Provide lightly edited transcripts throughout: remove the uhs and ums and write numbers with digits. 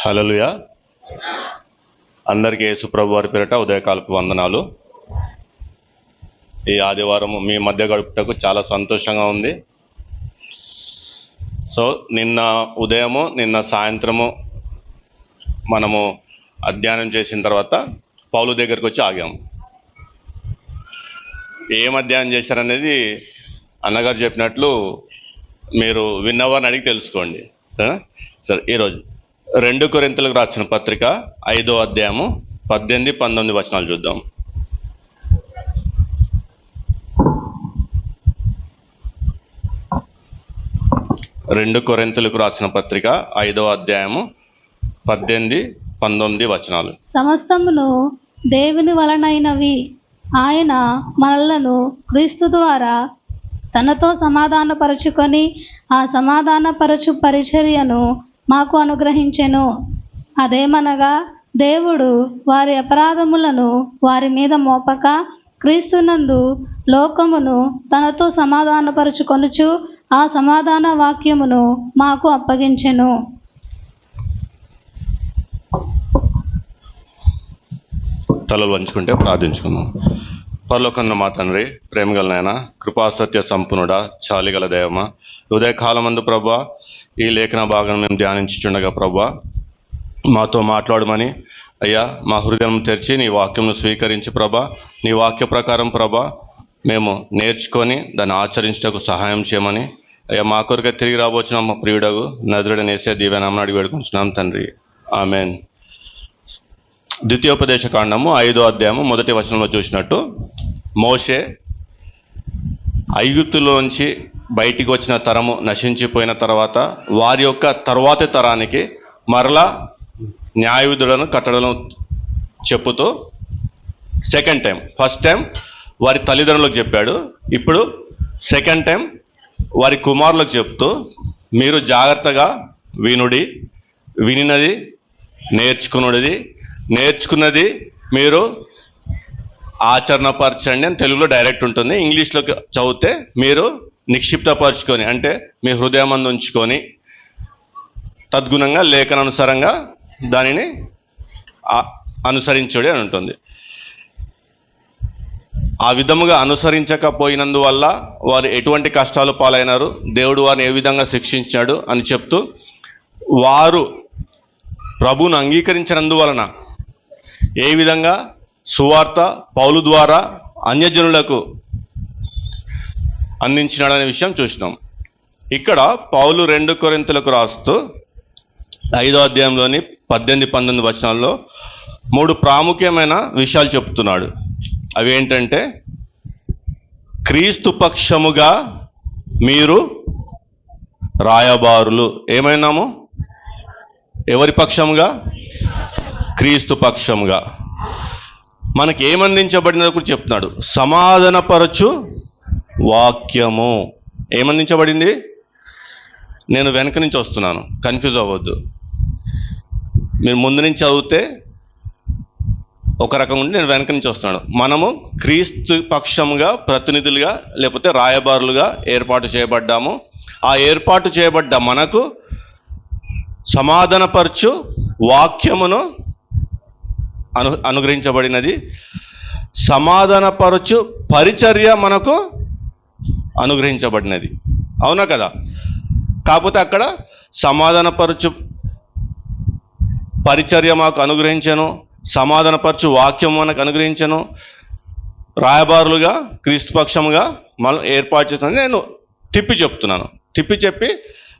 హల్లెలూయా. అందరికీ యేసు ప్రభు వారి పేరిట ఉదయకాలపు వందనాలు. ఈ ఆదివారం మీ మధ్య గడుపుటకు చాలా సంతోషంగా ఉంది. సో నిన్న ఉదయము నిన్న సాయంత్రము మనము అధ్యయనం చేసిన తర్వాత పౌలు దగ్గరికి వచ్చి ఆగాము. ఏం అధ్యయనం చేశారనేది అన్నగారు చెప్పినట్లు మీరు విన్నవారిని అడిగి తెలుసుకోండి. సరే సరే ఈరోజు 2 కొరింథీయులకు రాసిన పత్రిక 5వ అధ్యాయము 18-19 వచనాలు చూద్దాం. 2 కొరింథీయులకు రాసిన పత్రిక 5వ అధ్యాయము 18-19 వచనాలు. సమస్తమును దేవుని వలనైనవి, ఆయన మనలను క్రీస్తు ద్వారా తనతో సమాధానపరచుకొని ఆ సమాధానపరచు పరిచర్యను మాకు అనుగ్రహించెను. అదేమనగా దేవుడు వారి అపరాధములను వారి మీద మోపక క్రీస్తునందు లోకమును తనతో సమాధానపరచుకొనుచు ఆ సమాధాన వాక్యమును మాకు అప్పగించెను. తలలు వంచుకుంటే ప్రార్థించుకుందాం. పరలోకన్న మా తండ్రి, ప్రేమగల నాయన, కృపాసత్య సంపన్నుడా, చాలిగల దైవమా, ఉదయకాలమందు ప్రభా ఈ లేఖన భాగం మేము ధ్యానించుచుండగా ప్రభా మాతో మాట్లాడమని అయ్యా, మా హృదయం తెరిచి నీ వాక్యంను స్వీకరించి ప్రభా నీ వాక్య ప్రకారం ప్రభా మేము నేర్చుకొని దాన్ని ఆచరించటకు సహాయం చేయమని అయ్యా, మా కొరకే తిరిగి రాబోచున్నాం మా ప్రియుడగు నజరుడైన యేసయ్య దివ్యనామమున అడిగి వేడుకొంచున్నాం తండ్రి, ఆమెన్. ద్వితీయోపదేశ కాండము 5వ అధ్యాయము 1వ వచనంలో చూసినట్టు, మోషే ఐగుప్తులోంచి బయటికి వచ్చిన తరము నశించిపోయిన తర్వాత వారి యొక్క తర్వాతి తరానికి మరలా న్యాయవిధులను కట్టడలను చెప్పుతూ సెకండ్ టైం, ఫస్ట్ టైం వారి తల్లిదండ్రులకు చెప్పాడు, ఇప్పుడు సెకండ్ టైం వారి కుమారులకు చెప్తూ మీరు జాగ్రత్తగా వినుడి, వినినది నేర్చుకున్నది మీరు ఆచరణపరచండి అని తెలుగులో డైరెక్ట్ ఉంటుంది. ఇంగ్లీష్లో చదివితే మీరు నిక్షిప్తపరచుకొని అంటే మీ హృదయమందు ఉంచుకొని తద్గుణంగా లేఖనానుసారంగా దానిని అనుసరించుడి అని ఉంటుంది. ఆ విధముగా అనుసరించకపోయినందువల్ల వారు ఎటువంటి కష్టాలు పాలైనారు, దేవుడు వారిని ఏ విధంగా శిక్షించాడు అని చెప్తూ వారు ప్రభువును అంగీకరించినందువలన ఏ విధంగా సువార్త పౌలు ద్వారా అన్యజనులకు అందించినాడనే విషయం చూసినాం. ఇక్కడ పౌలు 2 కొరింథీయులకు రాస్తూ 5వ అధ్యాయంలోని 18-19 వచనాల్లో 3 ప్రాముఖ్యమైన విషయాలు చెప్తున్నాడు. అవి ఏంటంటే, క్రీస్తు పక్షముగా మీరు రాయబారులు. ఏమైనాము? ఎవరి పక్షముగా? క్రీస్తు పక్షముగా. మనకి ఏమందించబడినది కూడా చెప్తున్నాడు. సమాధానపరచు వాక్యము ఏమందించబడింది? నేను వెనక నుంచి వస్తున్నాను, కన్ఫ్యూజ్ అవ్వద్దు. మీరు ముందు నుంచి చదివితే ఒక రకంగా ఉండి నేను వెనక నుంచి వస్తున్నాను. మనము క్రీస్తు పక్షముగా ప్రతినిధులుగా లేకపోతే రాయబారులుగా ఏర్పాటు చేయబడ్డాము. ఆ ఏర్పాటు చేయబడ్డ మనకు సమాధానపరచు వాక్యమును అనుగ్రహించబడినది. సమాధానపరచు పరిచర్య మనకు అనుగ్రహించబడినది. అవునా కదా? కాకపోతే అక్కడ సమాధానపరచు పరిచర్య మాకు అనుగ్రహించను, సమాధానపరచు వాక్యం మనకు అనుగ్రహించను, రాయబారులుగా క్రీస్తు పక్షముగా మనం ఏర్పాటు చేస్తాను. నేను తిప్పి చెప్తున్నాను, తిప్పి చెప్పి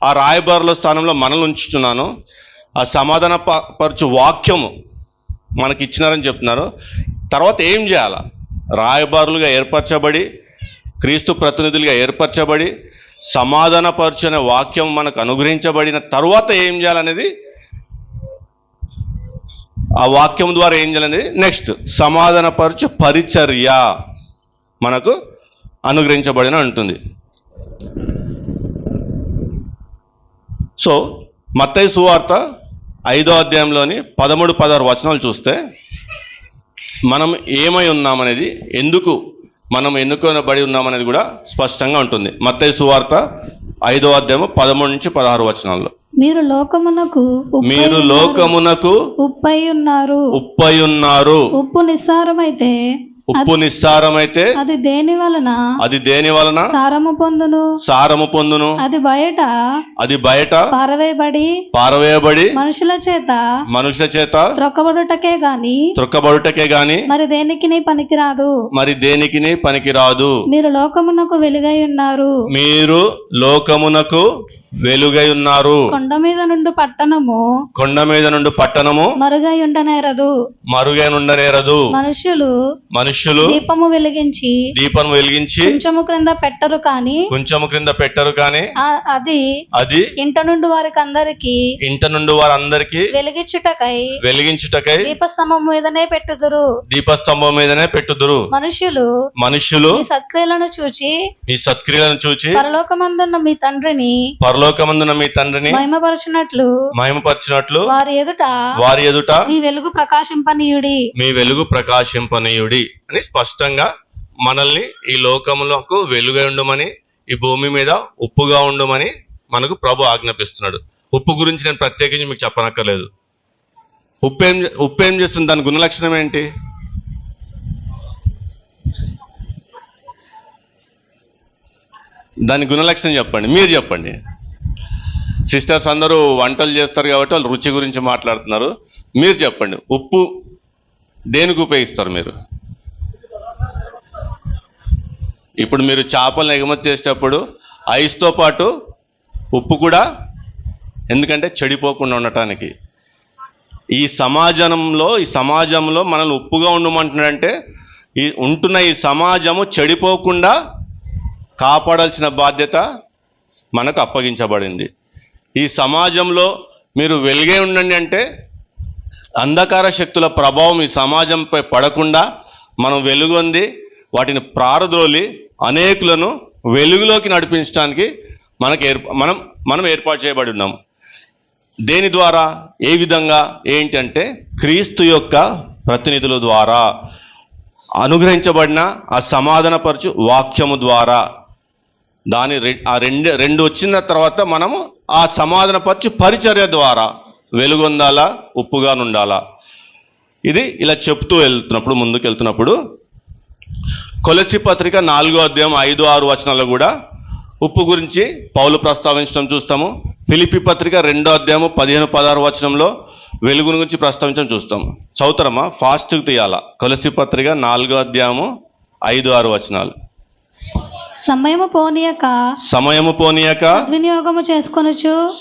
ఆ రాయబారుల స్థానంలో మనల్ని ఉంచుతున్నాను. ఆ సమాధాన పరచు వాక్యము మనకి ఇచ్చినారని చెప్తున్నారు. తర్వాత ఏం చేయాలా? రాయబారులుగా ఏర్పరచబడి క్రీస్తు ప్రతినిధులుగా ఏర్పరచబడి సమాధానపరచు అనే వాక్యం మనకు అనుగ్రహించబడిన తర్వాత ఏం చేయాలనేది, ఆ వాక్యం ద్వారా ఏం చేయాలనేది నెక్స్ట్ సమాధానపరచు పరిచర్య మనకు అనుగ్రహించబడిన ఉంటుంది. సో మత్తయి సువార్త 5వ అధ్యాయంలోని 13-16 వచనాలు చూస్తే మనం ఏమై ఉన్నామనేది, ఎందుకు మనం ఎన్నుకొనబడి ఉన్నామనేది కూడా స్పష్టంగా ఉంటుంది. మత్తయి సువార్త 5వ అధ్యాయము 13 నుంచి 16 వచనాల్లో మీరు లోకమునకు ఉప్పై ఉన్నారు. ఉప్పై ఉన్నారు. ఉప్పు నిస్సారమైతే ఉప్పు నిస్సారమైతే అది దేని వలన సారము పొందును. అది బయట పారవేయబడి మనుషుల చేత త్రొక్కబడుటకే గాని మరి దేనికిని పనికిరాదు. మీరు లోకమునకు వెలుగై ఉన్నారు. కొండ మీద నుండి పట్టణము మరుగై ఉండనేరదు. మనుష్యులు దీపము వెలిగించి కొంచెము క్రింద పెట్టరు కాని అది ఇంట నుండి వారందరికి వెలిగించుటకై దీపస్తంభం మీదనే పెట్టుదురు. మనుష్యులు ఈ సత్క్రియలను చూచి పరలోకమందున్న మీ తండ్రిని మహిమపరచునట్లు వారి ఎదుట మీ వెలుగు ప్రకాశింపనీయుడి అని స్పష్టంగా మనల్ని ఈ లోకములకు వెలుగై ఉండమని, ఈ భూమి మీద ఉప్పుగా ఉండమని మనకు ప్రభు ఆజ్ఞాపిస్తున్నాడు. ఉప్పు గురించి నేను ప్రత్యేకించి మీకు చెప్పనక్కర్లేదు. ఉప్పు ఏం చేస్తుంది? దాని గుణలక్షణం ఏంటి? దాని గుణలక్షణం చెప్పండి, మీరు చెప్పండి. సిస్టర్స్ అందరూ వంటలు చేస్తారు కాబట్టి వాళ్ళు రుచి గురించి మాట్లాడుతున్నారు. మీరు చెప్పండి, ఉప్పు దేనికి ఉపయోగిస్తారు మీరు? ఇప్పుడు మీరు చేపలను ఎగుమతి చేసేటప్పుడు ఐస్తో పాటు ఉప్పు కూడా, ఎందుకంటే చెడిపోకుండా ఉండటానికి. ఈ సమాజంలో మనల్ని ఉప్పుగా ఉండమంటున్నాడంటే ఉంటున్న ఈ సమాజము చెడిపోకుండా కాపాడాల్సిన బాధ్యత మనకు అప్పగించబడింది. ఈ సమాజంలో మీరు వెలుగే ఉండండి అంటే అంధకార శక్తుల ప్రభావం ఈ సమాజంపై పడకుండా మనం వెలుగొంది వాటిని ప్రారద్రోలి అనేకులను వెలుగులోకి నడిపించడానికి మనం ఏర్పాటు చేయబడి ఉన్నాము. దేని ద్వారా, ఏ విధంగా, ఏంటంటే క్రీస్తు యొక్క ప్రతినిధుల ద్వారా, అనుగ్రహించబడిన ఆ సమాధానపరచు వాక్యము ద్వారా. రెండు వచ్చిన తర్వాత మనము ఆ సమాధానపరచు పరిచర్య ద్వారా వెలుగొందాలా, ఉప్పుగా నుండాలా. ఇది ఇలా చెప్తూ ముందుకు వెళ్తున్నప్పుడు కొలస్సీ పత్రిక 4వ అధ్యాయం 5-6 వచనాల్లో కూడా ఉప్పు గురించి పౌలు ప్రస్తావించడం చూస్తాము. ఫిలిప్పీ పత్రిక 2వ అధ్యాయము 15-16 వచనంలో వెలుగును గురించి ప్రస్తావించడం చూస్తాము. చదువుతారమ్మా, ఫాస్ట్గా తీయాలా. కొలస్సీ పత్రిక 4వ అధ్యాయము 5-6 వచనాలు. సమయము పోనీయక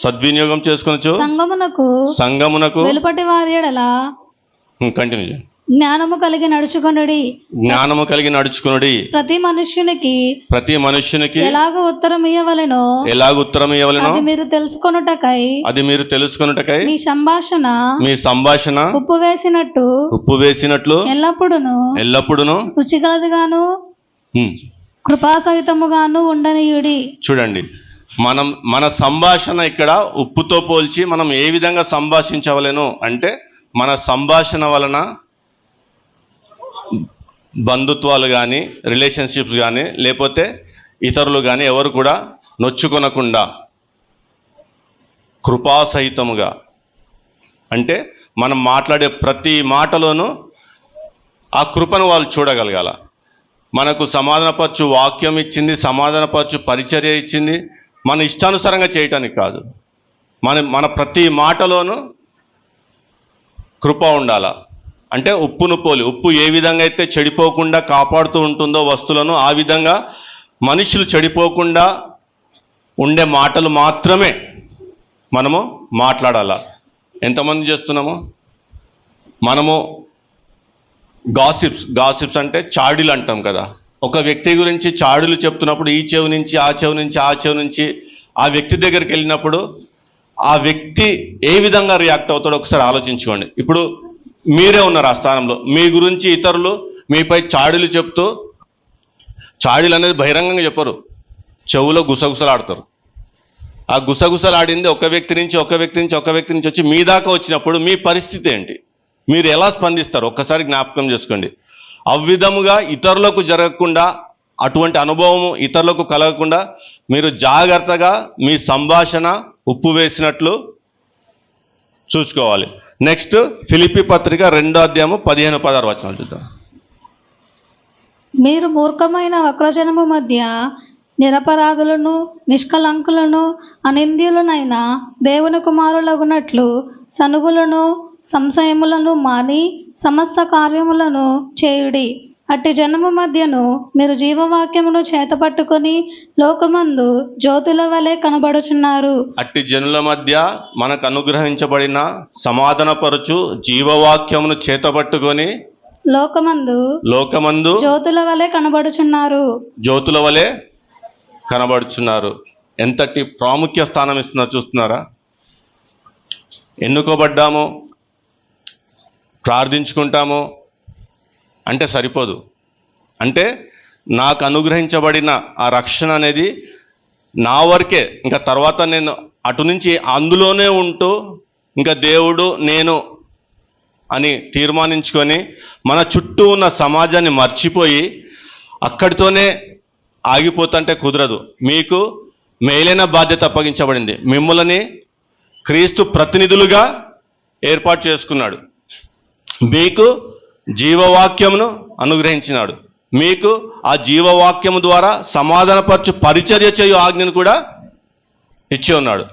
సద్వినియోగము చేసుకొనుచు సంగమునకు వెలుపటి వారి యెడల కంటిన్యూ జ్ఞానము కలిగి నడుచుకొనుడి. ప్రతి మనుష్యునికి ఎలాగ ఉత్తరం ఇయ్యవలెనో అది మీరు తెలుసుకొనుటకై మీ సంభాషణ ఉప్పు వేసినట్లు ఎల్లప్పుడును రుచిగలదిగాను కృపాసహితముగాను ఉండనీయుడి. చూడండి, మన సంభాషణ ఇక్కడ ఉప్పుతో పోల్చి మనం ఏ విధంగా సంభాషించవలెను అంటే, మన సంభాషణ వలన బంధుత్వాలు కానీ, రిలేషన్షిప్స్ కానీ, లేకపోతే ఇతరులు కానీ ఎవరు కూడా నొచ్చుకొనకుండా కృపాసహితముగా, అంటే మనం మాట్లాడే ప్రతి మాటలోనూ ఆ కృపను వాళ్ళు చూడగలగాల. మనకు సమాధానపరచు వాక్యం ఇచ్చింది, సమాధానపరచు పరిచర్య ఇచ్చింది, మన ఇష్టానుసారంగా చేయటానికి కాదు. మన ప్రతి మాటలోనూ కృప ఉండాలా. అంటే ఉప్పును పోలి, ఉప్పు ఏ విధంగా అయితే చెడిపోకుండా కాపాడుతూ ఉంటుందో వస్తువులను, ఆ విధంగా మనుషులు చెడిపోకుండా ఉండే మాటలు మాత్రమే మనము మాట్లాడాలా. ఎంతమంది చేస్తున్నాము మనము? గాసిప్స్ అంటే చాడీలు అంటాం కదా. ఒక వ్యక్తి గురించి చాడీలు చెప్తున్నప్పుడు ఈ చెవి నుంచి ఆ చెవి నుంచి ఆ వ్యక్తి దగ్గరికి వెళ్ళినప్పుడు ఆ వ్యక్తి ఏ విధంగా రియాక్ట్ అవుతాడో ఒకసారి ఆలోచించుకోండి. ఇప్పుడు మీరే ఉన్నారు ఆ స్థానంలో. మీ గురించి ఇతరులు మీపై చాడీలు చెప్తూ, చాడీలు అనేది బహిరంగంగా చెప్పరు, చెవులో గుసగుసలాడతారు. ఆ గుసగుసలాడింది ఒక వ్యక్తి నుంచి వచ్చి మీ దాకా వచ్చినప్పుడు మీ పరిస్థితి ఏంటి? మీరు ఎలా స్పందిస్తారు? ఒక్కసారి జ్ఞాపకం చేసుకోండి. అవ్విధముగా ఇతరులకు జరగకుండా, అటువంటి అనుభవము ఇతరులకు కలగకుండా మీరు జాగ్రత్తగా మీ సంభాషణ ఉప్పు వేసినట్లు చూసుకోవాలి. నెక్స్ట్ ఫిలిప్పీ పత్రిక 2వ అధ్యాయము 15-16 వచనాలు చూద్దాం. మీరు మూర్ఖమైన వక్రజనము మధ్య నిరపరాధులను, నిష్కలంకులను, అనింద్యులనైన దేవుని కుమారులగునట్లు సనుగులను, సంశయములను మాని సమస్త కార్యములను చేయుడి. అట్టి జనము మధ్యను మీరు జీవవాక్యమును చేతపట్టుకొని లోకమందు జ్యోతుల వలె కనబడుచున్నారు. అట్టి జనుల మధ్య మనకు అనుగ్రహించబడిన సమాధానపరచు జీవవాక్యమును చేతపట్టుకొని లోకమందు జ్యోతుల వలె కనబడుచున్నారు. జ్యోతుల వలె కనబడుచున్నారు. ఎంతటి ప్రాముఖ్య స్థానం ఇస్తున్నారు చూస్తున్నారా? ఎన్నుకోబడ్డాము, ప్రార్థించుకుంటాము అంటే సరిపోదు. అంటే నాకు అనుగ్రహించబడిన ఆ రక్షణ అనేది నా వరకే, ఇంకా తర్వాత నేను అటు నుంచి అందులోనే ఉంటూ ఇంకా దేవుడు నేను అని తీర్మానించుకొని మన చుట్టూ ఉన్న సమాజాన్ని మర్చిపోయి అక్కడితోనే ఆగిపోతుంటే కుదరదు. మీకు మేలైన బాధ్యత అప్పగించబడింది. మిమ్మల్ని క్రీస్తు ప్రతినిధులుగా ఏర్పాటు చేసుకున్నాడు. మీకు జీవవాక్యమును అనుగ్రహించినాడు. మీకు ఆ జీవవాక్యము ద్వారా సమాధానపరచు పరిచర్య చేయు ఆజ్ఞను కూడా ఇచ్చి ఉన్నాడు.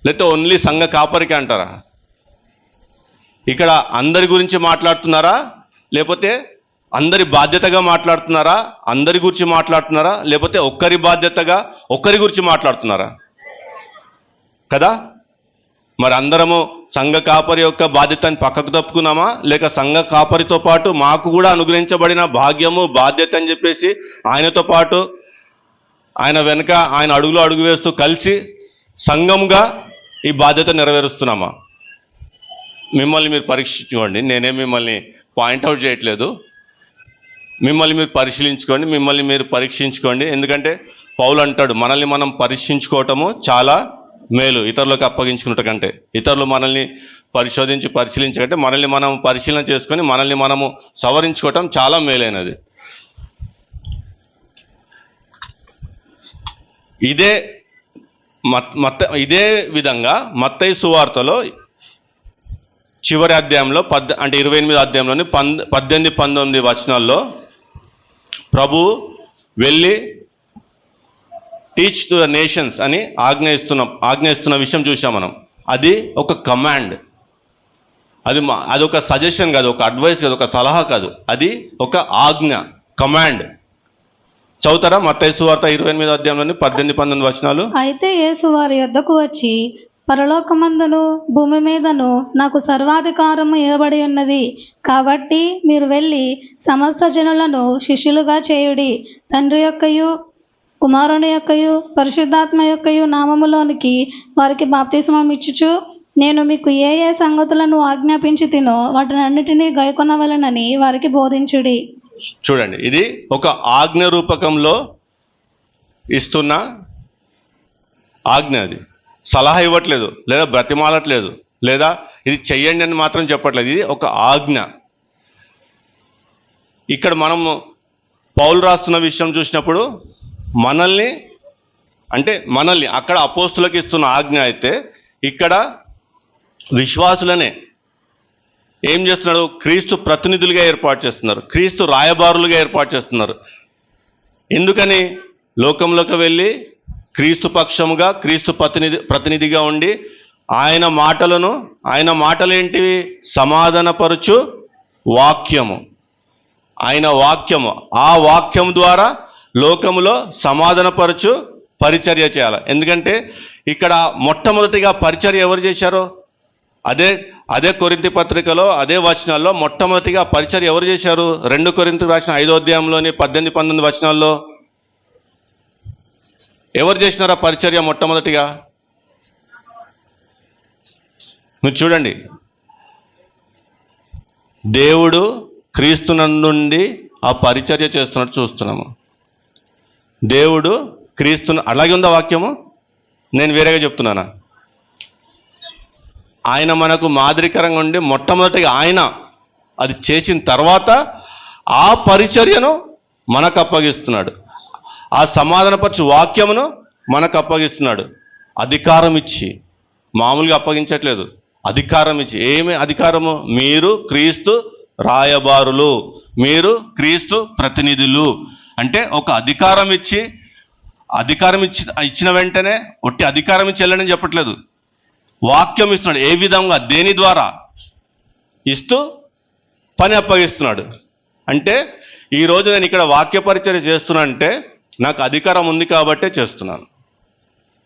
లేకపోతే ఓన్లీ సంఘ కాపరికి అంటారా? ఇక్కడ అందరి గురించి మాట్లాడుతున్నారా? లేకపోతే అందరి బాధ్యతగా మాట్లాడుతున్నారా? అందరి గురించి మాట్లాడుతున్నారా? లేకపోతే ఒక్కరి బాధ్యతగా ఒక్కరి గురించి మాట్లాడుతున్నారా? కదా? మరి అందరము సంఘ కాపరి యొక్క బాధ్యతని పక్కకు తప్పుకున్నామా? లేక సంఘ కాపరితో పాటు మాకు కూడా అనుగ్రహించబడిన భాగ్యము, బాధ్యత అని చెప్పేసి ఆయనతో పాటు ఆయన వెనుక ఆయన అడుగులో అడుగు వేస్తూ కలిసి సంఘంగా ఈ బాధ్యత నెరవేరుస్తున్నామా? మిమ్మల్ని మీరు పరీక్షించుకోండి. నేనే మిమ్మల్ని పాయింట్అవుట్ చేయట్లేదు. మిమ్మల్ని మీరు పరిశీలించుకోండి, మిమ్మల్ని మీరు పరీక్షించుకోండి. ఎందుకంటే పౌలు అంటాడు, మనల్ని మనం పరీక్షించుకోవటము చాలా మేలు ఇతరులకు అప్పగించుకున్నట్టు కంటే. ఇతరులు మనల్ని పరిశోధించి పరిశీలించకంటే మనల్ని మనం పరిశీలన చేసుకొని మనల్ని మనము సవరించుకోవటం చాలా మేలైనది. ఇదే విధంగా మత్తయి సువార్తలో చివరి అధ్యాయంలో 28వ అధ్యాయంలోని 18-19 వచనాల్లో ప్రభు వెళ్ళి టీచ్ టు ద నేషన్స్ అని ఆజ్ఞయిస్తున్న విషయం చూసాం మనం. అది ఒక కమాండ్. అది ఒక సజెషన్ కాదు, ఒక అడ్వైస్ కాదు, ఒక సలహా కాదు. అది ఒక ఆజ్ఞ, కమాండ్. చదువుతారా మత్తయి సువార్త 28వ అధ్యాయంలోని 18-19 వచనాలు? అయితే యేసు వారి యొద్దకు వచ్చి, పరలోకమందును భూమి మీదను నాకు సర్వాధికారము ఇవ్వబడి ఉన్నది. కాబట్టి మీరు వెళ్ళి సమస్త జనులను శిష్యులుగా చేయుడి. తండ్రి యొక్కయు కుమారుని యొక్కయు పరిశుద్ధాత్మ యొక్కయు నామములోనికి వారికి బాప్తిస్మం ఇచ్చుచు, నేను మీకు ఏ ఏ సంగతులను ఆజ్ఞాపించి తినో వాటినన్నిటినీ గైకొనవలెనని వారికి బోధించుడి. చూడండి, ఇది ఒక ఆజ్ఞ రూపకంలో ఇస్తున్న ఆజ్ఞ. అది సలహా ఇవ్వట్లేదు, లేదా బ్రతిమాలట్లేదు, లేదా ఇది చెయ్యండి అని మాత్రం చెప్పట్లేదు. ఇది ఒక ఆజ్ఞ. ఇక్కడ మనము పౌలు రాస్తున్న విషయం చూసినప్పుడు మనల్ని అక్కడ అపోస్తులకు ఇస్తున్న ఆజ్ఞ అయితే ఇక్కడ విశ్వాసులనే ఏం చేస్తున్నాడు? క్రీస్తు ప్రతినిధులుగా ఏర్పాటు చేస్తున్నారు, క్రీస్తు రాయబారులుగా ఏర్పాటు చేస్తున్నారు. ఎందుకని? లోకంలోకి వెళ్ళి క్రీస్తు పక్షముగా, క్రీస్తు ప్రతినిధిగా ఉండి ఆయన మాటలేంటివి? సమాధానపరచు వాక్యము. ఆయన వాక్యము, ఆ వాక్యం ద్వారా లోకములో సమాధానపరచు పరిచర్య చేయాలి. ఎందుకంటే ఇక్కడ మొట్టమొదటిగా పరిచర్య ఎవరు చేశారో అదే కొరింథీ పత్రికలో అదే వచనాల్లో మొట్టమొదటిగా పరిచర్య ఎవరు చేశారు? 2 కొరింథీయులకు రాసిన 5వ అధ్యాయంలోని 18-19 వచనాల్లో ఎవరు చేసినారా పరిచర్య మొట్టమొదటిగా? మీరు చూడండి, దేవుడు క్రీస్తునందుండి ఆ పరిచర్య చేస్తున్నట్టు చూస్తున్నాము. దేవుడు క్రీస్తును, అలాగే ఉందా వాక్యము? నేను వేరేగా చెప్తున్నానా? ఆయన మనకు మాదిరికరంగా ఉండి మొట్టమొదటిగా ఆయన అది చేసిన తర్వాత ఆ పరిచర్యను మనకు అప్పగిస్తున్నాడు. ఆ సమాధానపరచు వాక్యమును మనకు అప్పగిస్తున్నాడు. అధికారం ఇచ్చి, మామూలుగా అప్పగించట్లేదు, అధికారం ఇచ్చి. ఏమి అధికారము? మీరు క్రీస్తు రాయబారులు, మీరు క్రీస్తు ప్రతినిధులు. అంటే ఒక అధికారం ఇచ్చి, ఇచ్చిన వెంటనే ఒట్టి అధికారం ఇచ్చి వెళ్ళని చెప్పట్లేదు, వాక్యం ఇస్తున్నాడు. ఏ విధంగా, దేని ద్వారా ఇస్తూ పని అప్పగిస్తున్నాడు. అంటే ఈరోజు నేను ఇక్కడ వాక్య పరిచర్య చేస్తున్నా అంటే నాకు అధికారం ఉంది కాబట్టే చేస్తున్నాను.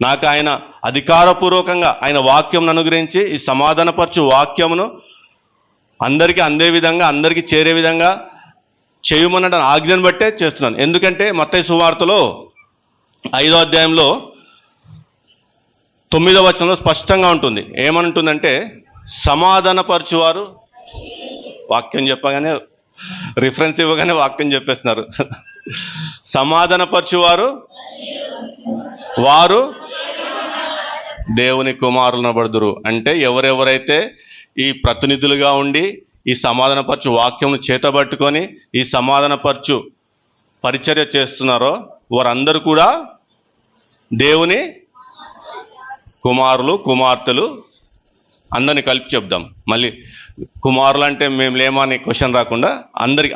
నాకు ఆయన అధికారపూర్వకంగా ఆయన వాక్యం అనుగ్రహించి ఈ సమాధానపరచు వాక్యమును అందరికీ అందే విధంగా, అందరికీ చేరే విధంగా చేయమన్న ఆజ్ఞను బట్టే చేస్తున్నాను. ఎందుకంటే మత్తయి సువార్తలో 5వ అధ్యాయంలో 9వ వచనంలో స్పష్టంగా ఉంటుంది. ఏమంటుందంటే, సమాధానపరచువారు, వాక్యం చెప్పగానే రిఫరెన్స్ ఇవ్వగానే వాక్యం చెప్పేస్తున్నారు. సమాధానపరచువారు వారు దేవుని కుమారులను పడుదురు. అంటే ఎవరెవరైతే ఈ ప్రతినిధులుగా ఉండి ఈ సమాధానపరచు వాక్యం చేతబట్టుకొని ఈ సమాధానపరచు పరిచర్య చేస్తున్నారో వారందరూ కూడా దేవుని కుమారులు, కుమార్తెలు. అందరిని కలిపి చెప్దాం. మళ్ళీ కుమారులు అంటే మేము లేమా అని క్వశ్చన్ రాకుండా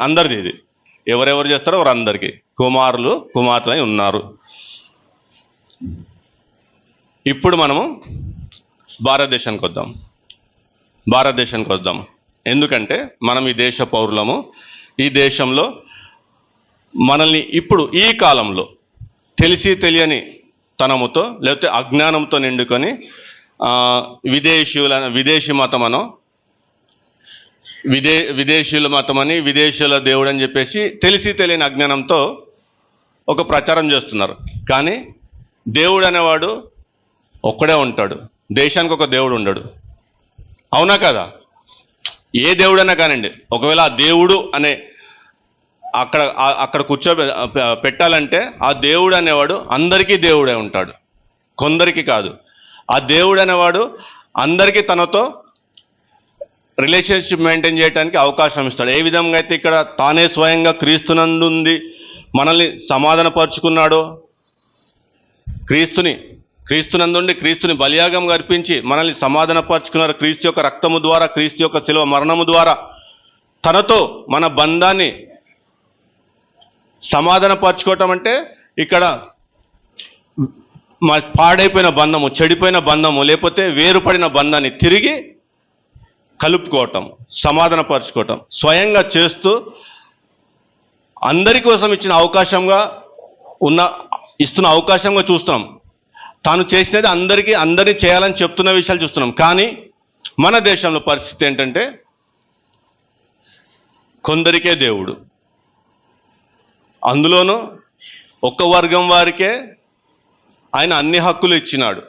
అందరిది ఇది. ఎవరెవరు చేస్తారో వారందరికీ కుమారులు, కుమార్తెలు అని ఉన్నారు. ఇప్పుడు మనము భారతదేశానికి వద్దాం. ఎందుకంటే మనం ఈ దేశ పౌరులము. ఈ దేశంలో మనల్ని ఇప్పుడు ఈ కాలంలో తెలిసి తెలియని తనముతో లేకపోతే అజ్ఞానంతో నిండుకొని విదేశీ మతమనో విదేశీయుల మతమని, విదేశీయుల దేవుడు అని చెప్పేసి తెలిసి తెలియని అజ్ఞానంతో ఒక ప్రచారం చేస్తున్నారు. కానీ దేవుడు అనేవాడు ఒక్కడే ఉంటాడు. దేశానికి ఒక దేవుడు ఉండడు. అవునా కదా? ఏ దేవుడైనా కానివ్వండి, ఒకవేళ ఆ దేవుడు అనే అక్కడ పెట్టాలంటే ఆ దేవుడు అనేవాడు అందరికీ దేవుడే ఉంటాడు, కొందరికి కాదు. ఆ దేవుడు అనేవాడు అందరికీ తనతో రిలేషన్షిప్ మెయింటైన్ చేయడానికి అవకాశం ఇస్తాడు. ఏ విధంగా అయితే ఇక్కడ తానే స్వయంగా క్రీస్తునందుంది మనల్ని సమాధానపరుచుకున్నాడో, క్రీస్తునందుండి క్రీస్తుని బలియాగంగా అర్పించి మనల్ని సమాధానపరుచుకున్నారు. క్రీస్తు యొక్క రక్తము ద్వారా, క్రీస్తు యొక్క శిలువ మరణము ద్వారా తనతో మన బంధాన్ని సమాధానపరచుకోవటం అంటే ఇక్కడ పాడైపోయిన బంధము, చెడిపోయిన బంధము, లేకపోతే వేరుపడిన బంధాన్ని తిరిగి కలుపుకోవటం, సమాధానపరచుకోవటం స్వయంగా చేస్తూ అందరి కోసం ఇస్తున్న అవకాశంగా చూస్తున్నాం. తాను చేసినది అందరినీ చేయాలని చెప్తున్న విషయాలు చూస్తున్నాం. కానీ మన దేశంలో పరిస్థితి ఏంటంటే కొందరికే దేవుడు, అందులోనూ ఒక్క వర్గం వారికే ఆయన అన్ని హక్కులు ఇచ్చినాడు.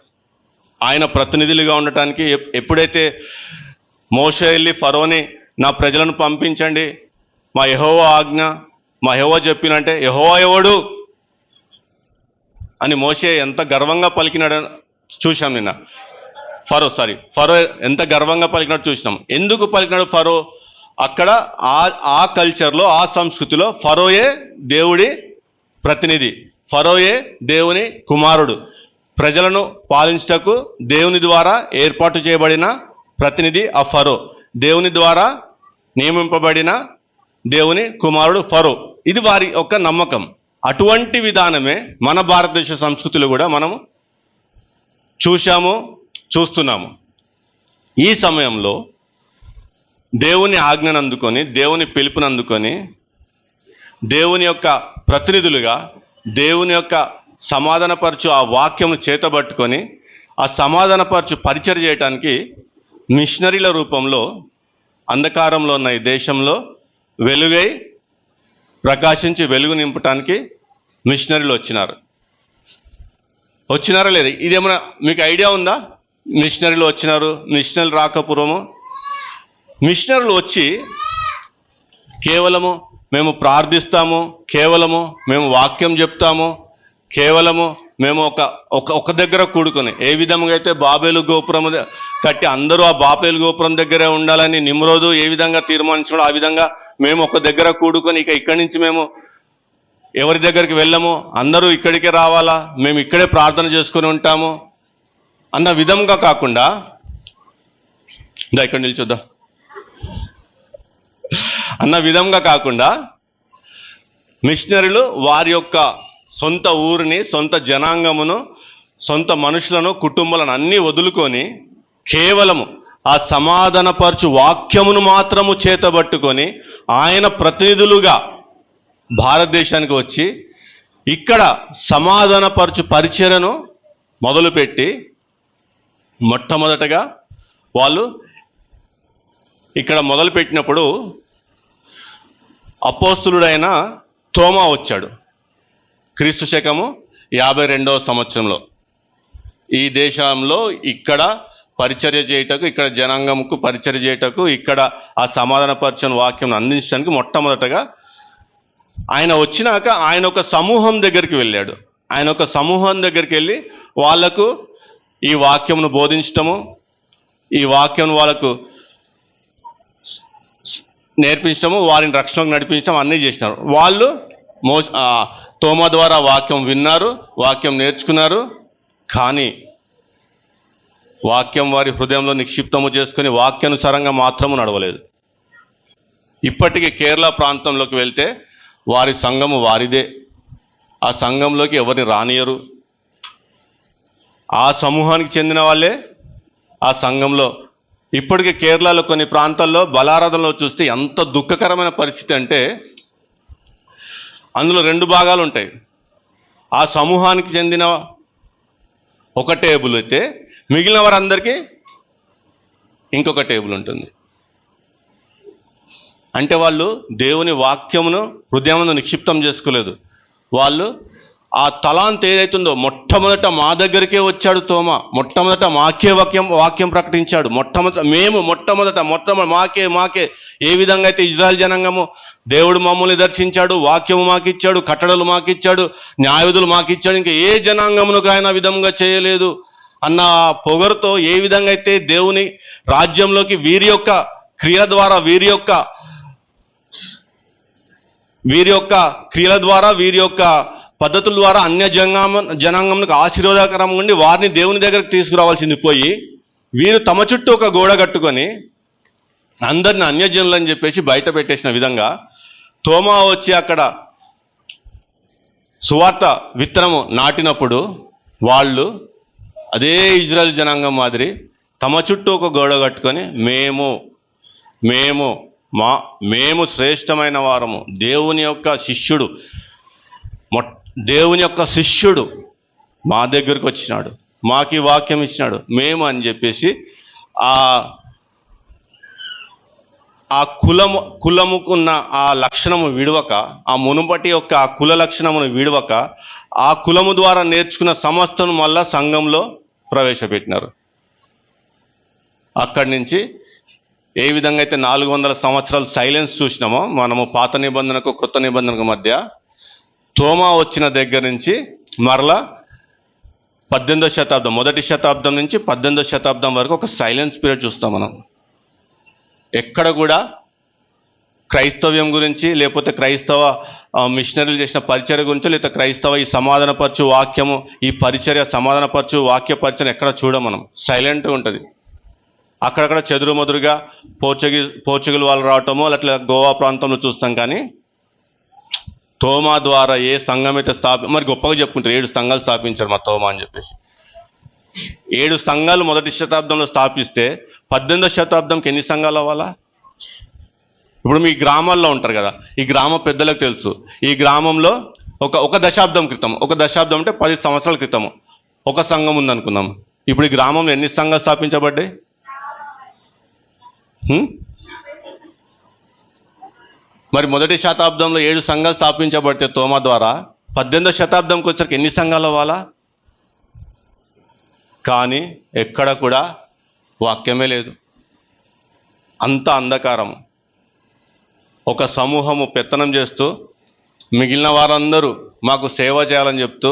ఆయన ప్రతినిధులుగా ఉండటానికి ఎప్పుడైతే మోషే వెళ్ళి ఫరోని నా ప్రజలను పంపించండి, మా యెహోవా ఆజ్ఞ, మా యెహోవా చెప్పినంటే యెహోవా ఎవడు అని మోషే ఎంత గర్వంగా పలికినాడు చూసాం నిన్న. ఫరో ఎంత గర్వంగా పలికినాడు చూసినాం. ఎందుకు పలికినాడు ఫరో? అక్కడ ఆ కల్చర్లో, ఆ సంస్కృతిలో ఫరోయే దేవుడి ప్రతినిధి, ఫరోయే దేవుని కుమారుడు. ప్రజలను పాలించుటకు దేవుని ద్వారా ఏర్పాటు చేయబడిన ప్రతినిధి ఆ ఫరో, దేవుని ద్వారా నియమింపబడిన దేవుని కుమారుడు ఫరో. ఇది వారి యొక్క నమ్మకం. అటువంటి విధానమే మన భారతదేశ సంస్కృతిలో కూడా మనము చూస్తున్నాము. ఈ సమయంలో దేవుని ఆజ్ఞను అందుకొని, దేవుని పిలుపుని అందుకొని, దేవుని యొక్క ప్రతినిధులుగా దేవుని యొక్క సమాధానపరచు ఆ వాక్యము చేతబట్టుకొని ఆ సమాధానపరచు పరిచర్య చేయటానికి మిషనరీల రూపంలో అంధకారంలో ఉన్న ఈ దేశంలో వెలుగై ప్రకాశించి వెలుగు నింపటానికి మిషనరీలు వచ్చినారా లేదా? ఇదేమన్నా మీకు ఐడియా ఉందా? మిషనరీలు వచ్చినారు. మిషనరీలు రాకపూర్వము మిషనరీలు వచ్చి కేవలము మేము ప్రార్థిస్తాము, కేవలము మేము వాక్యం చెప్తాము, కేవలము మేము ఒక దగ్గర కూడుకొని, ఏ విధంగా అయితే బాబేలు గోపురం కట్టి అందరూ ఆ బాబేలు గోపురం దగ్గరే ఉండాలని నిమ్రోదు ఏ విధంగా తీర్మానించాడో ఆ విధంగా మేము ఒక దగ్గర కూడుకొని ఇక్కడి నుంచి మేము ఎవరి దగ్గరికి వెళ్ళము, అందరూ ఇక్కడికే రావాలా, మేము ఇక్కడే ప్రార్థన చేసుకొని ఉంటాము అన్న విధంగా కాకుండా, ఇక్కడ నిల్చొద్దాం అన్న విధంగా కాకుండా, మిషనరీలు వారి యొక్క సొంత ఊరిని, సొంత జనాంగమును, సొంత మనుషులను, కుటుంబాలను అన్నీ వదులుకొని కేవలము ఆ సమాధానపరచు వాక్యమును మాత్రము చేతబట్టుకొని ఆయన ప్రతినిధులుగా భారతదేశానికి వచ్చి ఇక్కడ సమాధానపరచు పరిచర్యను మొదలుపెట్టి మొట్టమొదటగా వాళ్ళు ఇక్కడ మొదలుపెట్టినప్పుడు అపోస్తులుడైన తోమా వచ్చాడు. క్రీస్తు శకము 52వ సంవత్సరంలో ఈ దేశంలో ఇక్కడ పరిచర్య చేయటకు, ఇక్కడ జనాంగముకు పరిచర్య చేయటకు, ఇక్కడ ఆ సమాధానపరచని వాక్యం అందించడానికి మొట్టమొదటగా ఆయన వచ్చినాక ఆయన ఒక సమూహం దగ్గరికి వెళ్ళాడు. ఆయన ఒక సమూహం దగ్గరికి వెళ్ళి వాళ్లకు ఈ వాక్యమును బోధించటము, ఈ వాక్యం వాళ్ళకు నేర్పించడము, వారిని రక్షణకు నడిపించడం అన్నీ చేసినారు. వాళ్ళు తోమా ద్వారా వాక్యం విన్నారు, వాక్యం నేర్చుకున్నారు. కానీ వాక్యం వారి హృదయంలో నిక్షిప్తము చేసుకుని వాక్యానుసారంగా మాత్రము నడవలేదు. ఇప్పటికీ కేరళ ప్రాంతంలోకి వెళ్తే వారి సంఘము వారిదే, ఆ సంఘంలోకి ఎవరిని రానియరు. ఆ సమూహానికి చెందిన వాళ్ళే ఆ సంఘంలో. ఇప్పటికీ కేరళలో కొన్ని ప్రాంతాల్లో బలారాధనలో చూస్తే ఎంత దుఃఖకరమైన పరిస్థితి అంటే, అందులో 2 భాగాలు ఉంటాయి. ఆ సమూహానికి చెందిన ఒక టేబుల్ అయితే మిగిలిన వారందరికీ ఇంకొక టేబుల్ ఉంటుంది. అంటే వాళ్ళు దేవుని వాక్యమును హృదయమును నిక్షిప్తం చేసుకోలేదు. వాళ్ళు ఆ తలాంత్ ఏదైతుందో మొట్టమొదట మా దగ్గరికే వచ్చాడు తోమా, మొట్టమొదట మాకే వాక్యం ప్రకటించాడు. మొట్టమొదట మాకే ఏ విధంగా అయితే ఇజ్రాయెల్ జనాంగము దేవుడు మమ్మల్ని దర్శించాడు, వాక్యము మాకిచ్చాడు, కట్టడలు మాకిచ్చాడు, న్యాయవిధులు మాకిచ్చాడు, ఇంకా ఏ జనాంగమునకు ఆయన విధంగా చేయలేదు అన్న పొగరుతో ఏ విధంగా అయితే దేవుని రాజ్యంలోకి వీరి యొక్క క్రియల ద్వారా, వీరి యొక్క పద్ధతుల ద్వారా అన్య జనాంగంకు ఆశీర్వాదకరంగా ఉండి వారిని దేవుని దగ్గరికి తీసుకురావాల్సింది పోయి, వీరు తమ చుట్టూ ఒక గోడ కట్టుకొని అందరిని అన్యజనులు అని చెప్పేసి బయట పెట్టేసిన విధంగా తోమా వచ్చి అక్కడ సువార్త విత్తనము నాటినప్పుడు వాళ్ళు అదే ఇజ్రాయెల్ జనాంగం మాదిరి తమ చుట్టూ ఒక గోడ కట్టుకొని మేము శ్రేష్టమైన వారము, దేవుని యొక్క శిష్యుడు మా దగ్గరికి వచ్చినాడు, మాకు ఈ వాక్యం ఇచ్చినాడు మేము అని చెప్పేసి ఆ కులముకున్న ఆ లక్షణము విడవక, ఆ మునుపటి యొక్క ఆ కుల లక్షణమును విడవక, ఆ కులము ద్వారా నేర్చుకున్న సమస్తను మళ్ళా సంఘంలో ప్రవేశపెట్టినారు. అక్కడి నుంచి ఏ విధంగా అయితే 400 సంవత్సరాలు సైలెన్స్ చూసినామో మనము పాత నిబంధనకు కొత్త నిబంధనకు మధ్య, తోమా వచ్చిన దగ్గర నుంచి మరలా 18వ శతాబ్దం, మొదటి శతాబ్దం నుంచి 18వ శతాబ్దం వరకు ఒక సైలెన్స్ పీరియడ్ చూస్తాం మనం. ఎక్కడ కూడా క్రైస్తవ్యం గురించి, లేకపోతే క్రైస్తవ మిషనరీలు చేసిన పరిచర్య గురించి, లేకపోతే క్రైస్తవ ఈ సమాధానపరచు వాక్యము, ఈ పరిచర్య సమాధానపరచు వాక్య పరిచర్య ఎక్కడ చూడం మనం. సైలెంట్గా ఉంటుంది. అక్కడక్కడ చెదురుమదురుగా పోర్చుగల్ వాళ్ళు రావటమో అట్లా గోవా ప్రాంతంలో చూస్తాం. కానీ తోమా ద్వారా ఏ సంఘం అయితే మరి గొప్పగా చెప్పుకుంటారు, 7 సంఘాలు స్థాపించారు మా తోమా అని చెప్పేసి. 7 సంఘాలు మొదటి శతాబ్దంలో స్థాపిస్తే 18వ శతాబ్దంకి ఎన్ని సంఘాలు అవ్వాలా? ఇప్పుడు మీ గ్రామాల్లో ఉంటారు కదా, ఈ గ్రామ పెద్దలకు తెలుసు, ఈ గ్రామంలో ఒక దశాబ్దం క్రితం, ఒక దశాబ్దం అంటే 10 సంవత్సరాల క్రితము ఒక సంఘం ఉందనుకుందాం. ఇప్పుడు ఈ గ్రామంలో ఎన్ని సంఘాలు స్థాపించబడ్డాయి? మరి మొదటి శతాబ్దంలో 7 సంఘాలు స్థాపించబడితే తోమా ద్వారా 18వ శతాబ్దంకి వచ్చరికి ఎన్ని సంఘాలు అవ్వాలా? కానీ ఎక్కడ కూడా వాక్యమే లేదు. అంత అంధకారం. ఒక సమూహము పెత్తనం చేస్తూ మిగిలిన వారందరూ మాకు సేవ చేయాలని చెప్తూ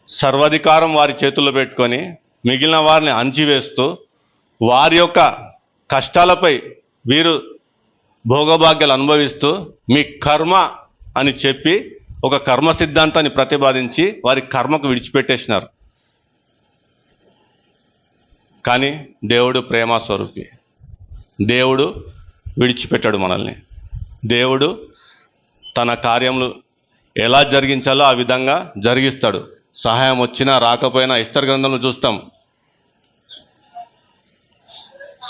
సర్వాధికారం వారి చేతుల్లో పెట్టుకొని మిగిలిన వారిని అణచివేస్తూ వారి యొక్క కష్టాలపై వీరు భోగభాగ్యాలు అనుభవిస్తూ మీ కర్మ అని చెప్పి ఒక కర్మ సిద్ధాంతాన్ని ప్రతిపాదించి వారి కర్మకు విడిచిపెట్టేసినారు. కానీ దేవుడు ప్రేమ స్వరూపి. దేవుడు విడిచిపెట్టాడు మనల్ని. దేవుడు తన కార్యములు ఎలా జరిగించాలో ఆ విధంగా జరిగిస్తాడు. సహాయం వచ్చినా రాకపోయినా ఎస్తర్ గ్రంథంలో చూస్తాం,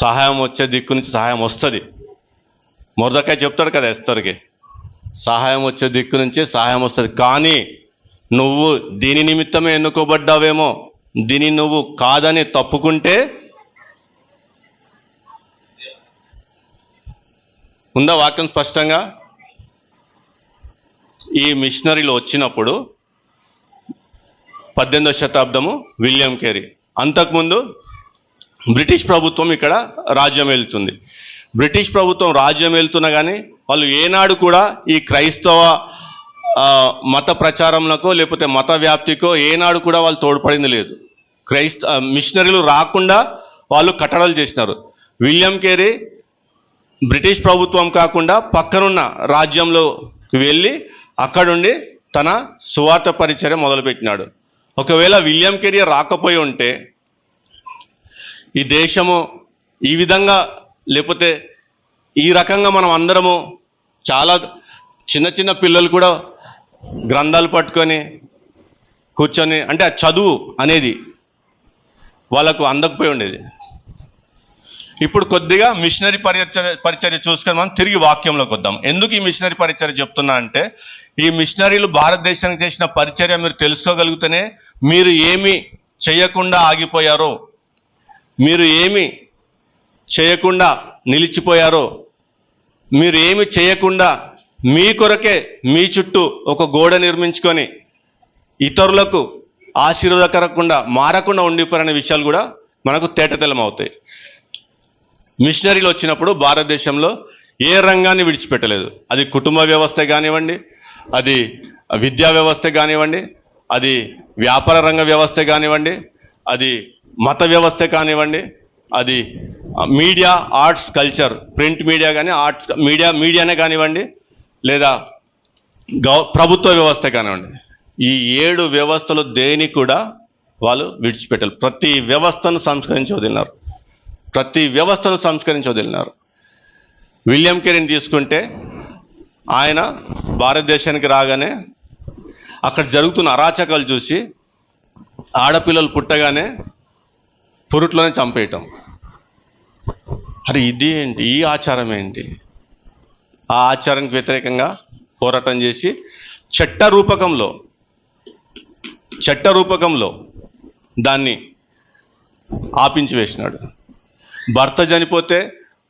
సహాయం వచ్చే దిక్కు నుంచి సహాయం వస్తుంది. మొర్దెకై చెప్తాడు కదా ఎస్తర్కి, సహాయం వచ్చే దిక్కు నుంచి సహాయం వస్తుంది. కానీ నువ్వు దీని నిమిత్తమే ఎన్నుకోబడ్డావేమో, దీని నువ్వు కాదని తప్పుకుంటే ఉందా వాక్యం స్పష్టంగా. ఈ మిషనరీలు వచ్చినప్పుడు 18వ శతాబ్దము విలియం కేరీ, అంతకుముందు బ్రిటిష్ ప్రభుత్వం ఇక్కడ రాజ్యం వెళ్తుంది. బ్రిటిష్ ప్రభుత్వం రాజ్యం వెళ్తున్నా కానీ వాళ్ళు ఏనాడు కూడా ఈ క్రైస్తవ మత ప్రచారంలో లేకపోతే మత వ్యాప్తికో ఏనాడు కూడా వాళ్ళు తోడ్పడింది లేదు. మిషనరీలు రాకుండా వాళ్ళు కట్టడలు చేసినారు. విలియం కేరీ బ్రిటిష్ ప్రభుత్వం కాకుండా పక్కనున్న రాజ్యంలోకి వెళ్ళి అక్కడుండి తన సువార్త పరిచర్య మొదలుపెట్టినాడు. ఒకవేళ విలియం కేరీ రాకపోయి ఉంటే ఈ దేశము ఈ విధంగా, లేకపోతే ఈ రకంగా మనం అందరము చాలా చిన్న చిన్న పిల్లలు కూడా గ్రంథాలు పట్టుకొని కూర్చొని, అంటే ఆ చదువు అనేది వాళ్ళకు అందకపోయి ఉండేది. ఇప్పుడు కొద్దిగా మిషనరీ పరిచర్య చూసుకొని మనం తిరిగి వాక్యంలోకి వద్దాం. ఎందుకు ఈ మిషనరీ పరిచర్య చెప్తున్నా అంటే, ఈ మిషనరీలు భారతదేశానికి చేసిన పరిచర్య మీరు తెలుసుకోగలిగితేనే మీరు ఏమి చేయకుండా ఆగిపోయారో, మీరు ఏమి చేయకుండా నిలిచిపోయారో, మీరు ఏమి చేయకుండా మీ కొరకే మీ చుట్టూ ఒక గోడ నిర్మించుకొని ఇతరులకు ఆశీర్వాదకరంగా మారకుండా ఉండిపోయిన విషయాలు కూడా మనకు తేటతెల్లమవుతాయి. మిషనరీలు వచ్చినప్పుడు భారతదేశంలో ఏ రంగాన్ని విడిచిపెట్టలేదు. అది కుటుంబ వ్యవస్థ కానివ్వండి, అది విద్యా వ్యవస్థ కానివ్వండి, అది వ్యాపార రంగ వ్యవస్థ కానివ్వండి, అది మత వ్యవస్థ కానివ్వండి, అది media, arts, culture, print media కానీ ఆర్ట్స్ మీడియానే కానివ్వండి, లేదా ప్రభుత్వ వ్యవస్థ కానివ్వండి, ఈ 7 వ్యవస్థలు దేని కూడా వాళ్ళు విడిచిపెట్టారు. ప్రతి వ్యవస్థను సంస్కరించి వదిలినారు. విలియం కేరీని తీసుకుంటే ఆయన భారతదేశానికి రాగానే అక్కడ జరుగుతున్న అరాచకాలు చూసి ఆడపిల్లలు పుట్టగానే పురుట్లోనే చంపేయటం. అరే ఇది ఏంటి, ఈ ఆచారం ఏంటి? ఆ ఆచారానికి వ్యతిరేకంగా పోరాటం చేసి చట్ట రూపకంలో దాన్ని ఆపించి వేసినాడు. భర్త చనిపోతే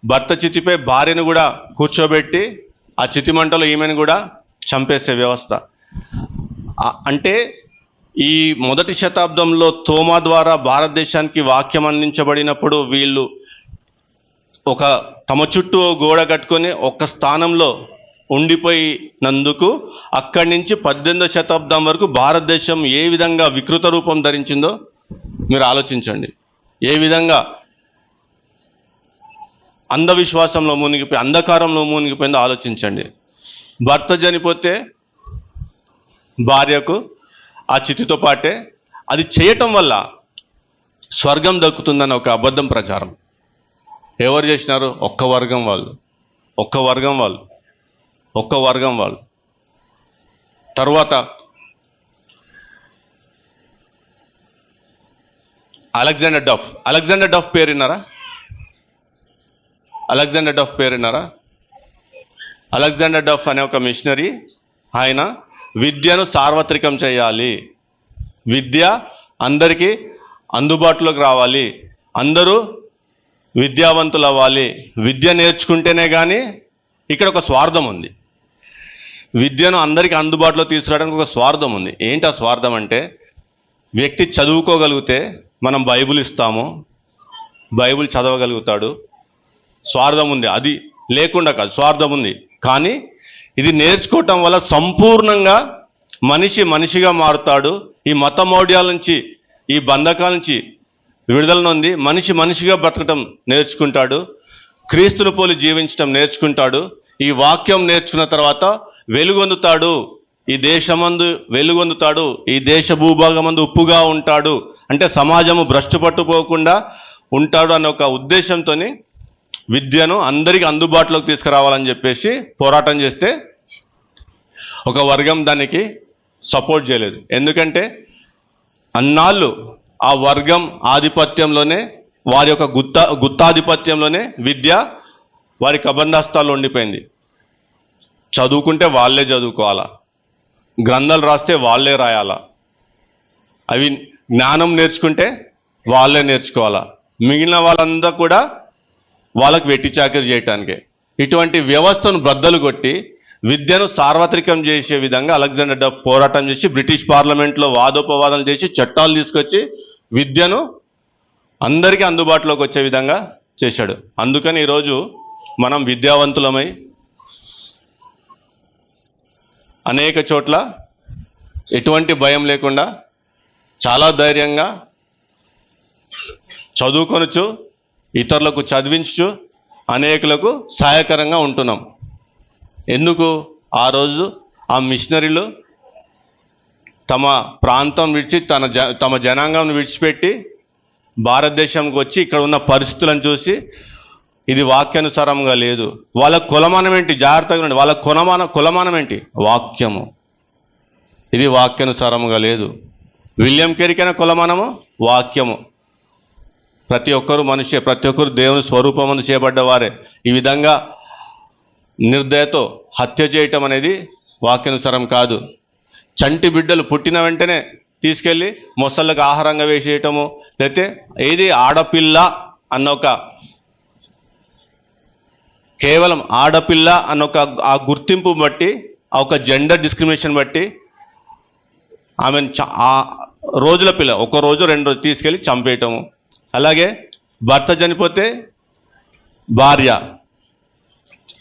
భర్త చితిపై భార్యను కూడా కూర్చోబెట్టి ఆ చితిమంటలో ఈమెను కూడా చంపేసే వ్యవస్థ. అంటే ఈ మొదటి శతాబ్దంలో తోమా ద్వారా భారతదేశానికి వాక్యం అందించబడినప్పుడు వీళ్ళు ఒక తమ చుట్టూ గోడ కట్టుకొని ఒక స్థానంలో ఉండిపోయినందుకు అక్కడి నుంచి 18వ శతాబ్దం వరకు భారతదేశం ఏ విధంగా వికృత రూపం ధరించిందో మీరు ఆలోచించండి. ఏ విధంగా అంధవిశ్వాసంలో మునిగిపోయి అంధకారంలో మునిగిపోయిందో ఆలోచించండి. భర్త చనిపోతే భార్యకు ఆ చితితో పాటే అది చేయటం వల్ల స్వర్గం దక్కుతుందని ఒక అబద్ధం ప్రచారం. ఎవరు చేసినారు? ఒక్క వర్గం వాళ్ళు. తర్వాత అలెగ్జాండర్ డఫ్ పేరు విన్నారా? అలెగ్జాండర్ డఫ్ అనే ఒక మిషనరీ, ఆయన విద్యను సార్వత్రికం చేయాలి, విద్య అందరికీ అందుబాటులోకి రావాలి, అందరూ విద్యావంతులు అవ్వాలి, విద్య నేర్చుకుంటేనే కానీ, ఇక్కడ ఒక స్వార్థం ఉంది. విద్యను అందరికీ అందుబాటులో తీసుకురావడానికి ఒక స్వార్థం ఉంది. ఏంటి ఆ స్వార్థం అంటే, వ్యక్తి చదువుకోగలిగితే మనం బైబిల్ ఇస్తాము, బైబిల్ చదవగలుగుతాడు. స్వార్థం ఉంది, అది లేకుండా కాదు, స్వార్థం ఉంది. కానీ ఇది నేర్చుకోవటం వల్ల సంపూర్ణంగా మనిషిగా మారుతాడు, ఈ మత మౌఢ్యాల నుంచి, ఈ బంధకాల నుంచి విడుదల నొంది మనిషిగా బ్రతకటం నేర్చుకుంటాడు, క్రీస్తును పోలి జీవించటం నేర్చుకుంటాడు. ఈ వాక్యం నేర్చుకున్న తర్వాత వెలుగొందుతాడు, ఈ దేశమందు వెలుగొందుతాడు, ఈ దేశ భూభాగమందు ఉప్పుగా ఉంటాడు, అంటే సమాజము భ్రష్టు పట్టుపోకుండా ఉంటాడు అనే ఒక ఉద్దేశంతో విద్యను అందరికీ అందుబాటులోకి తీసుకురావాలని చెప్పేసి పోరాటం చేస్తే ఒక వర్గం దానికి సపోర్ట్ చేయలేదు. ఎందుకంటే అన్నాళ్ళు ఆ వర్గం ఆధిపత్యంలోనే, వారి యొక్క గుత్తాధిపత్యంలోనే విద్య వారి కబంధాస్తాల్లో ఉండిపోయింది. చదువుకుంటే వాళ్ళే చదువుకోవాలా, గ్రంథాలు రాస్తే వాళ్ళే రాయాలా, అవి జ్ఞానం నేర్చుకుంటే వాళ్ళే నేర్చుకోవాలా, మిగిలిన వాళ్ళంతా కూడా వాళ్ళకు వెట్టి చాకరీ చేయటానికే. ఇటువంటి వ్యవస్థను బద్దలు కొట్టి విద్యను సార్వత్రికం చేసే విధంగా అలెగ్జాండర్ డఫ్ పోరాటం చేసి బ్రిటిష్ పార్లమెంట్లో వాదోపవాదాలు చేసి చట్టాలు తీసుకొచ్చి విద్యను అందరికీ అందుబాటులోకి వచ్చే విధంగా చేశాడు. అందుకని ఈరోజు మనం విద్యావంతులమై అనేక చోట్ల ఎటువంటి భయం లేకుండా చాలా ధైర్యంగా చదువుకొనొచ్చు, ఇతరులకు చదివించు, అనేకులకు సహాయకరంగా ఉంటున్నాం. ఎందుకు? ఆ రోజు ఆ మిషనరీలు తమ ప్రాంతం విడిచి తమ జనాంగం విడిచిపెట్టి భారతదేశంకి వచ్చి ఇక్కడ ఉన్న పరిస్థితులను చూసి ఇది వాక్యానుసారంగా లేదు, వాళ్ళ కులమానం ఏంటి, జాగ్రత్తగా ఉండండి, వాళ్ళ కులమానం ఏంటి, వాక్యము, ఇది వాక్యానుసారంగా లేదు. విలియం కెరికైన కులమానము వాక్యము. ప్రతి ఒక్కరు మనిషే, ప్రతి ఒక్కరు దేవుని స్వరూపమందు చేయబడ్డవారే. ఈ విధంగా నిర్దయతో హత్య చేయటం అనేది వాక్యానుసారం కాదు. చంటి బిడ్డలు పుట్టిన వెంటనే తీసుకెళ్ళి మొసళ్ళకు ఆహారంగా వేసేయటము, లేకపోతే ఏది ఆడపిల్ల అన్న ఒక కేవలం ఆడపిల్ల అన్న ఒక ఆ గుర్తింపు బట్టి, ఆ ఒక జెండర్ డిస్క్రిమినేషన్ బట్టి ఆమెను ఆ రోజుల పిల్ల, ఒక రోజు 2 రోజు తీసుకెళ్ళి చంపేయటము. అలాగే భర్త చనిపోతే భార్య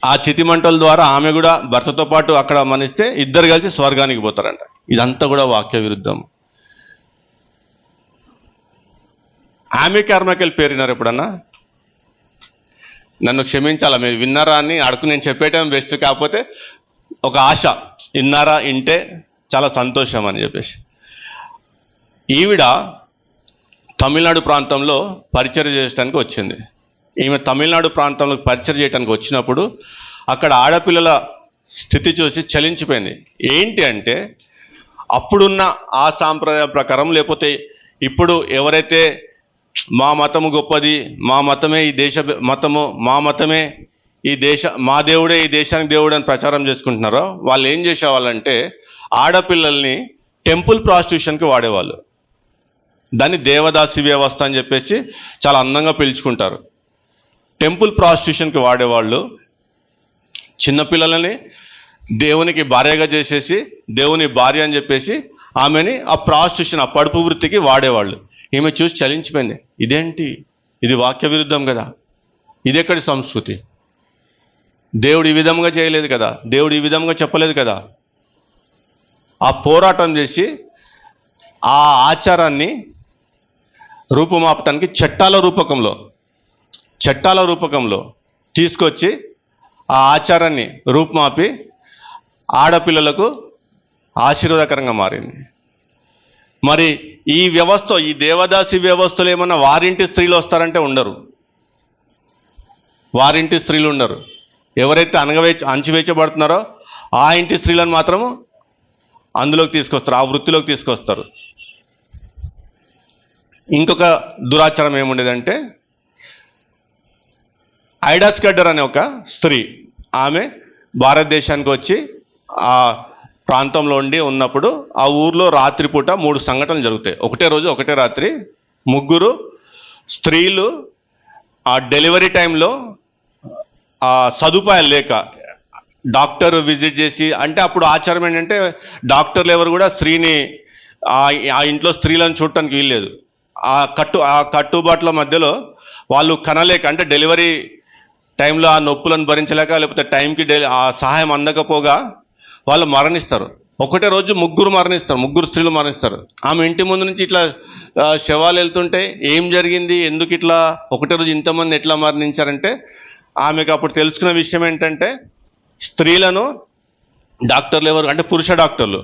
ఆ చితిమంటల ద్వారా ఆమె కూడా భర్తతో పాటు అక్కడ మనిస్తే ఇద్దరు కలిసి స్వర్గానికి పోతారంట. ఇదంతా కూడా వాక్య విరుద్ధం. ఆమె కార్మికల్ పేరున్నారు ఎప్పుడన్నా? నన్ను క్షమించాలా, మీరు విన్నారా అని అడుగు, నేను చెప్పేయటం బెస్ట్. కాకపోతే ఒక ఆశ, విన్నారా, వింటే చాలా సంతోషం అని చెప్పేసి. ఈవిడ తమిళనాడు ప్రాంతంలో పరిచర్య చేయడానికి వచ్చింది. ఈమె తమిళనాడు ప్రాంతంలో పరిచర్య చేయడానికి వచ్చినప్పుడు అక్కడ ఆడపిల్లల స్థితి చూసి చలించిపోయింది. ఏంటి అంటే అప్పుడున్న ఆ సాంప్రదాయం ప్రకారం, లేకపోతే ఇప్పుడు ఎవరైతే మా మతము గొప్పది, మా మతమే ఈ దేశ మతము, మా మతమే ఈ మా దేవుడే ఈ దేశానికి దేవుడు అని ప్రచారం చేసుకుంటున్నారో, వాళ్ళు ఏం చేసేవాళ్ళంటే ఆడపిల్లల్ని టెంపుల్ ప్రాస్టిట్యూషన్కి వాడేవాళ్ళు. దాన్ని దేవదాసి వ్యవస్థ అని చెప్పేసి చాలా అందంగా పిలుచుకుంటారు. టెంపుల్ ప్రాస్టిట్యూషన్కి వాడేవాళ్ళు చిన్నపిల్లలని దేవునికి భార్యగా చేసేసి, దేవుని భార్య అని చెప్పేసి ఆమెని ఆ ప్రాస్టిట్యూషన్, ఆ పడుపు వృత్తికి వాడేవాళ్ళు. ఈమె చూసి చలించిపోయింది. ఇదేంటి, ఇది వాక్య విరుద్ధం కదా, ఇది ఎక్కడి సంస్కృతి, దేవుడు ఈ విధంగా చేయలేదు కదా, దేవుడు ఈ విధంగా చెప్పలేదు కదా. ఆ పోరాటం చేసి ఆ ఆచారాన్ని రూపుమాపటానికి చట్టాల రూపకంలో తీసుకొచ్చి ఆ ఆచారాన్ని రూపుమాపి ఆడపిల్లలకు ఆశీర్వాదకరంగా మారింది. మరి ఈ వ్యవస్థ, ఈ దేవదాసి వ్యవస్థలో ఏమన్నా వారింటి స్త్రీలు వస్తారంటే ఉండరు. వారింటి స్త్రీలు ఉండరు. ఎవరైతే అణచివేయబడుతున్నారో ఆ ఇంటి స్త్రీలను మాత్రము అందులోకి తీసుకొస్తారు, ఆ వృత్తిలోకి తీసుకొస్తారు. ఇంకొక దురాచారం ఏముండేదంటే, ఐడా స్కడ్డర్ అనే ఒక స్త్రీ, ఆమె భారతదేశానికి వచ్చి ఆ ప్రాంతంలో ఉన్నప్పుడు ఆ ఊర్లో రాత్రిపూట 3 సంఘటనలు జరుగుతాయి. ఒకటే రోజు ఒకటే రాత్రి 3 స్త్రీలు ఆ డెలివరీ టైంలో ఆ సదుపాయాలు లేక డాక్టర్ విజిట్ చేసి, అంటే అప్పుడు ఆచారం ఏంటంటే డాక్టర్లు ఎవరు కూడా స్త్రీని ఆ ఇంట్లో స్త్రీలను చూడటానికి వీల్లేదు. ఆ కట్టుబాట్ల మధ్యలో వాళ్ళు కనలేక, అంటే డెలివరీ టైంలో ఆ నొప్పులను భరించలేక, లేకపోతే టైంకి ఆ సహాయం అందకపోగా వాళ్ళు మరణిస్తారు. ఒకటే రోజు ముగ్గురు స్త్రీలు మరణిస్తారు. ఆమె ఇంటి ముందు నుంచి ఇట్లా శవాలు వెళ్తుంటే ఏం జరిగింది, ఎందుకు ఇట్లా ఒకటే రోజు ఇంతమంది ఎట్లా మరణించారంటే ఆమెకు అప్పుడు తెలుసుకున్న విషయం ఏంటంటే స్త్రీలను డాక్టర్లు ఎవరు అంటే పురుష డాక్టర్లు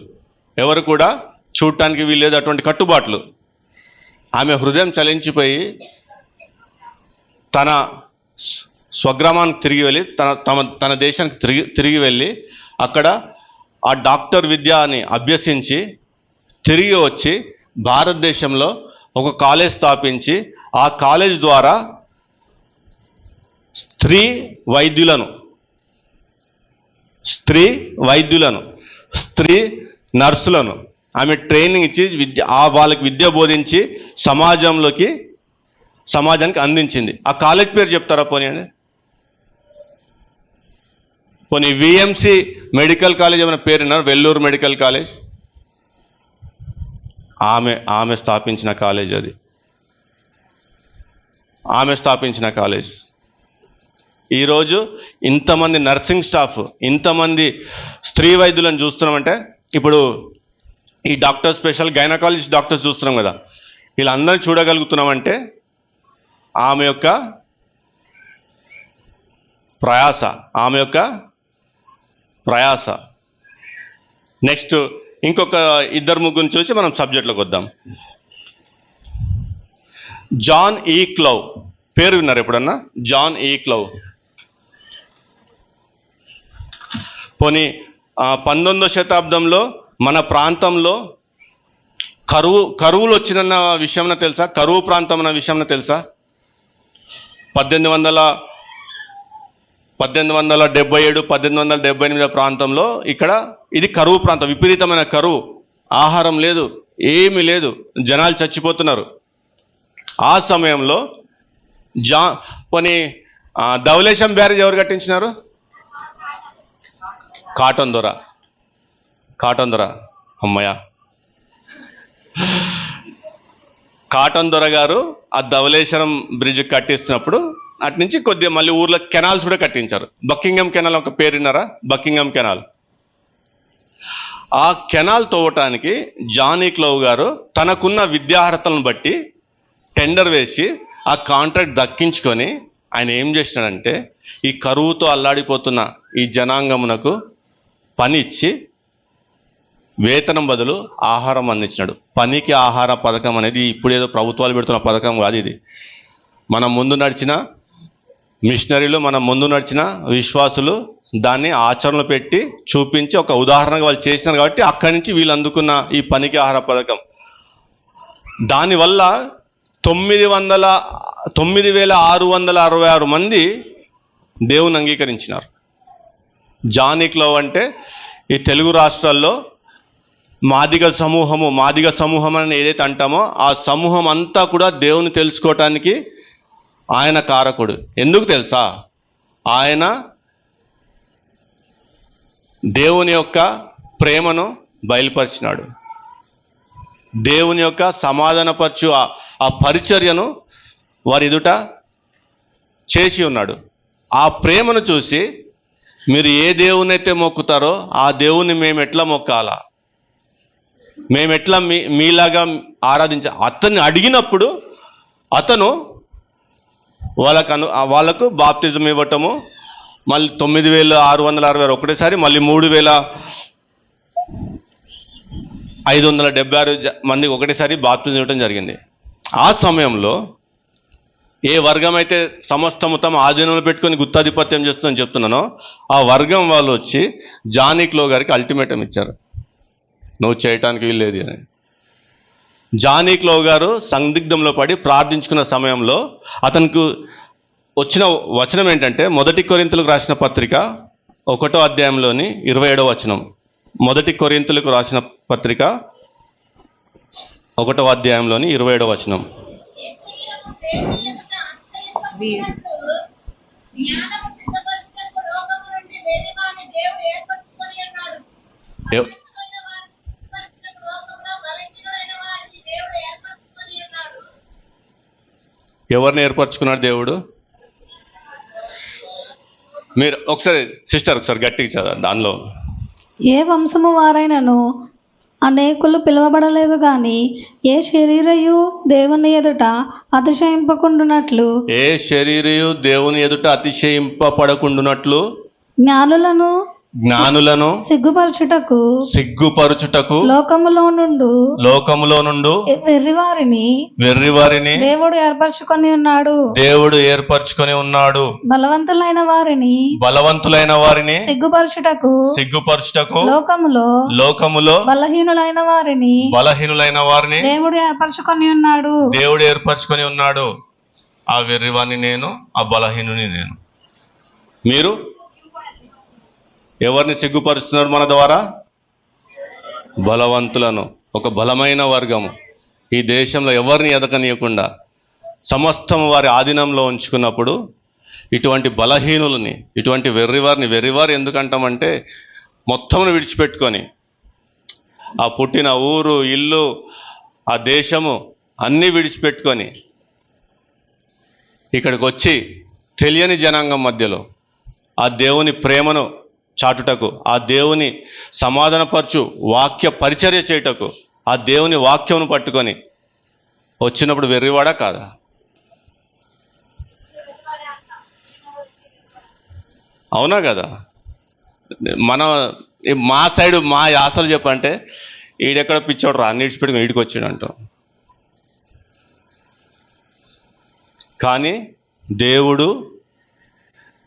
ఎవరు కూడా చూడటానికి వీల్లేదు, అటువంటి కట్టుబాట్లు. ఆమె హృదయం చలించిపోయి తన స్వగ్రామానికి తిరిగి వెళ్ళి తన దేశానికి తిరిగి వెళ్ళి అక్కడ ఆ డాక్టర్ విద్యని అభ్యసించి తిరిగి వచ్చి భారతదేశంలో ఒక కాలేజ్ స్థాపించి ఆ కాలేజ్ ద్వారా స్త్రీ వైద్యులను, స్త్రీ నర్సులను ఆమె ట్రైనింగ్ ఇచ్చి వాళ్ళకి విద్య బోధించి సమాజానికి అందించింది. ఆ కాలేజ్ పేరు చెప్తారా పోనీ విఎంసి మెడికల్ కాలేజ్ ఏమైనా పేరు విన్నారు? వెల్లూరు మెడికల్ కాలేజ్ ఆమె స్థాపించిన కాలేజ్, అది ఆమె స్థాపించిన కాలేజ్. ఈరోజు ఇంతమంది నర్సింగ్ స్టాఫ్, ఇంతమంది స్త్రీ వైద్యులను చూస్తున్నామంటే ఇప్పుడు ఈ డాక్టర్ స్పెషల్ గైనకాలజిస్ట్ డాక్టర్స్ చూస్తున్నాం కదా, వీళ్ళందరినీ చూడగలుగుతున్నామంటే ఆమె యొక్క ప్రయాస. నెక్స్ట్ ఇంకొక ఇద్దరు ముగ్గురిని చూసి మనం సబ్జెక్ట్లోకి వద్దాం. జాన్ ఈ క్లౌ పేరు విన్నారు ఎప్పుడన్నా? జాన్ ఈ క్లౌ. పోనీ 19వ శతాబ్దంలో మన ప్రాంతంలో కరువులు వచ్చిన విషయం తెలుసా? కరువు ప్రాంతం అన్న విషయం తెలుసా? 1877 1878 ప్రాంతంలో ఇక్కడ ఇది కరువు ప్రాంతం, విపరీతమైన కరువు, ఆహారం లేదు, ఏమీ లేదు, జనాలు చచ్చిపోతున్నారు. ఆ సమయంలో ధవళేశం బ్యారేజ్ ఎవరు కట్టించినారు? కాటన్ దొర. అమ్మయ్య, కాటన్ దొర గారు ఆ ధవళేశ్వరం బ్రిడ్జ్ కట్టిస్తున్నప్పుడు అటు నుంచి కొద్దిగా మళ్ళీ ఊర్లో కెనాల్స్ కూడా కట్టించారు. బకింగ్హామ్ కెనాల్ ఒక పేరు విన్నారా? Buckingham canal. ఆ కెనాల్ తవ్వటానికి జాన్ ఈ క్లౌ గారు తనకున్న విద్యార్హతలను బట్టి టెండర్ వేసి ఆ కాంట్రాక్ట్ దక్కించుకొని ఆయన ఏం చేసినాడంటే ఈ కరువుతో అల్లాడిపోతున్న ఈ జనాంగమునకు పని ఇచ్చి వేతనం బదులు ఆహారం అందించినాడు. పనికి ఆహార పథకం అనేది ఇప్పుడేదో ప్రభుత్వాలు పెడుతున్న పథకం కాదు ఇది. మన ముందు నడిచిన మిషనరీలు, మన ముందు నడిచిన విశ్వాసులు దాన్ని ఆచరణలో పెట్టి చూపించి ఒక ఉదాహరణగా వాళ్ళు చేసినారు కాబట్టి అక్కడి నుంచి వీళ్ళు అందుకున్న ఈ పనికి ఆహార పథకం. దానివల్ల 9666 మంది దేవుని అంగీకరించినారు. జాన్ ఈ క్లౌ అంటే ఈ తెలుగు రాష్ట్రాల్లో మాదిగ సమూహం అని ఏదైతే అంటామో ఆ సమూహం అంతా కూడా దేవుని తెలుసుకోవటానికి ఆయన కారకుడు. ఎందుకు తెలుసా? ఆయన దేవుని యొక్క ప్రేమను బయలుపరిచినాడు, దేవుని యొక్క సమాధానపరచు ఆ పరిచర్యను వారి ఎదుట చేసి ఉన్నాడు. ఆ ప్రేమను చూసి మీరు ఏ దేవుని అయితే మొక్కుతారో ఆ దేవుని మేము ఎట్లా మొక్కాలా, మేము ఎట్లా మీలాగా ఆరాధించాలి అతన్ని అడిగినప్పుడు అతను వాళ్ళకు బాప్తిజం ఇవ్వటము, మళ్ళీ 9666 ఒకటేసారి, మళ్ళీ 3576 మందికి ఒకటేసారి బాప్తిజం ఇవ్వటం జరిగింది. ఆ సమయంలో ఏ వర్గం అయితే సమస్తము తమ ఆధీనంలో పెట్టుకొని గుత్తాధిపత్యం చేస్తుందని చెప్తున్నానో ఆ వర్గం వాళ్ళు వచ్చి జాన్ ఈ క్లౌ గారికి అల్టిమేటం ఇచ్చారు, నువ్వు చేయటానికి వీల్లేదు అని. జాన్ ఈ క్లౌ గారు సందిగ్ధంలో పడి ప్రార్థించుకున్న సమయంలో అతనికి వచ్చిన వచనం ఏంటంటే 1 కొరింథీయులకు రాసిన పత్రిక 1వ అధ్యాయంలోని 27వ వచనం. 1 కొరింథీయులకు రాసిన పత్రిక 1వ అధ్యాయంలోని 27వ వచనం. ఎవరిని ఏర్పరచుకున్నాడు దేవుడు? మీరు ఒకసారి సిస్టర్ ఒకసారి గట్టిగా చదవండి. దానిలో ఏ వంశము వారైనను అనేకులు పిలువబడలేదు గాని ఏ శరీరయు దేవుని ఎదుట అతిశయింపకుండునట్లు ఏ శరీరయు దేవుని ఎదుట అతిశయింపబడకుండునట్లు జ్ఞానులను సిగ్గుపరచుటకు లోకములో నుండు వెర్రివారిని దేవుడు ఏర్పరచుకొని ఉన్నాడు. బలవంతులైన వారిని సిగ్గుపరచుటకు లోకములో బలహీనులైన వారిని దేవుడు ఏర్పరచుకొని ఉన్నాడు. ఆ వెర్రివాణ్ణి నేను, ఆ బలహీనుని నేను. మీరు ఎవరిని సిగ్గుపరుస్తున్నారు మన ద్వారా? బలవంతులను, ఒక బలమైన వర్గము. ఈ దేశంలో ఎవరిని ఎదగనీయకుండా సమస్తం వారి ఆధీనంలో ఉంచుకున్నప్పుడు ఇటువంటి బలహీనులని, ఇటువంటి వెర్రివారు ఎందుకంటామంటే మొత్తమును విడిచిపెట్టుకొని ఆ పుట్టిన ఊరు, ఇల్లు, ఆ దేశము అన్నీ విడిచిపెట్టుకొని ఇక్కడికి వచ్చి తెలియని జనాంగం మధ్యలో ఆ దేవుని ప్రేమను చాటుటకు, ఆ దేవుని సమాధానపరచు వాక్య పరిచర్య చేయుటకు, ఆ దేవుని వాక్యమును పట్టుకొని వచ్చినప్పుడు వెర్రివాడా కాదా? అవునా కదా? మా సైడు మా యాసలు చెప్పంటే ఈడెక్కడ పిచ్చోడు రా అన్ని విడిచిపెట్టుకుని ఈడికి వచ్చాడు అంటాం. కానీ దేవుడు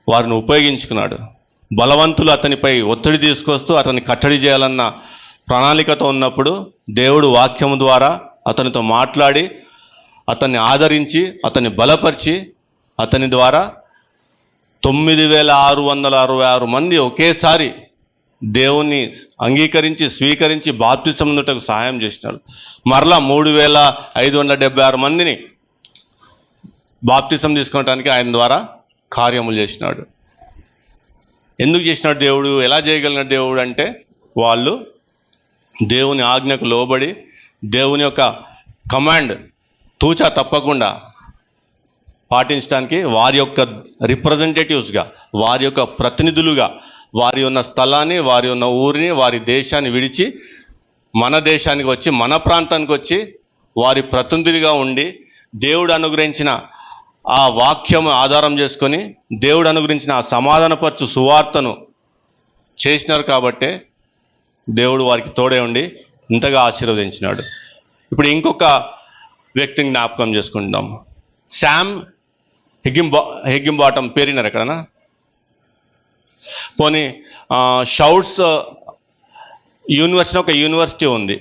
వారిని ఉపయోగించుకున్నాడు. బలవంతులు అతనిపై ఒత్తిడి తీసుకొస్తూ అతన్ని కట్టడి చేయాలన్న ప్రణాళికతో ఉన్నప్పుడు దేవుడు వాక్యము ద్వారా అతనితో మాట్లాడి అతన్ని ఆదరించి అతన్ని బలపరిచి అతని ద్వారా 9,666 మంది ఒకేసారి దేవుణ్ణి అంగీకరించి స్వీకరించి బాప్తిసం పొందుటకు సహాయం చేసినాడు. మరలా 3,576 మందిని బాప్తిసం తీసుకోవటానికి ఆయన ద్వారా కార్యములు చేసినాడు. ఎందుకు చేసినాడు దేవుడు? ఎలా చేయగలిగిన దేవుడు అంటే వాళ్ళు దేవుని ఆజ్ఞకు లోబడి దేవుని యొక్క కమాండ్ తూచా తప్పకుండా పాటించడానికి వారి యొక్క రిప్రజెంటేటివ్స్గా, వారి యొక్క ప్రతినిధులుగా వారి ఉన్న స్థలాన్ని, వారి ఉన్న ఊరిని, వారి దేశాన్ని విడిచి మన దేశానికి వచ్చి, మన ప్రాంతానికి వచ్చి వారి ప్రతినిధులుగా ఉండి దేవుడు అనుగ్రహించిన ఆ వాక్యము ఆధారం చేసుకొని దేవుడు అనుగ్రహించిన ఆ సమాధానపరచు సువార్తను చేసినారు. కాబట్టే దేవుడు వారికి తోడే ఉండి ఇంతగా ఆశీర్వదించినాడు. ఇప్పుడు ఇంకొక వ్యక్తిని జ్ఞాపకం చేసుకుంటాం. శామ్ హిగ్గింబాటం పేరినారు ఎక్కడన్నా? పోనీ షౌట్స్ యూనివర్సిటీ, ఒక యూనివర్సిటీ ఉంది,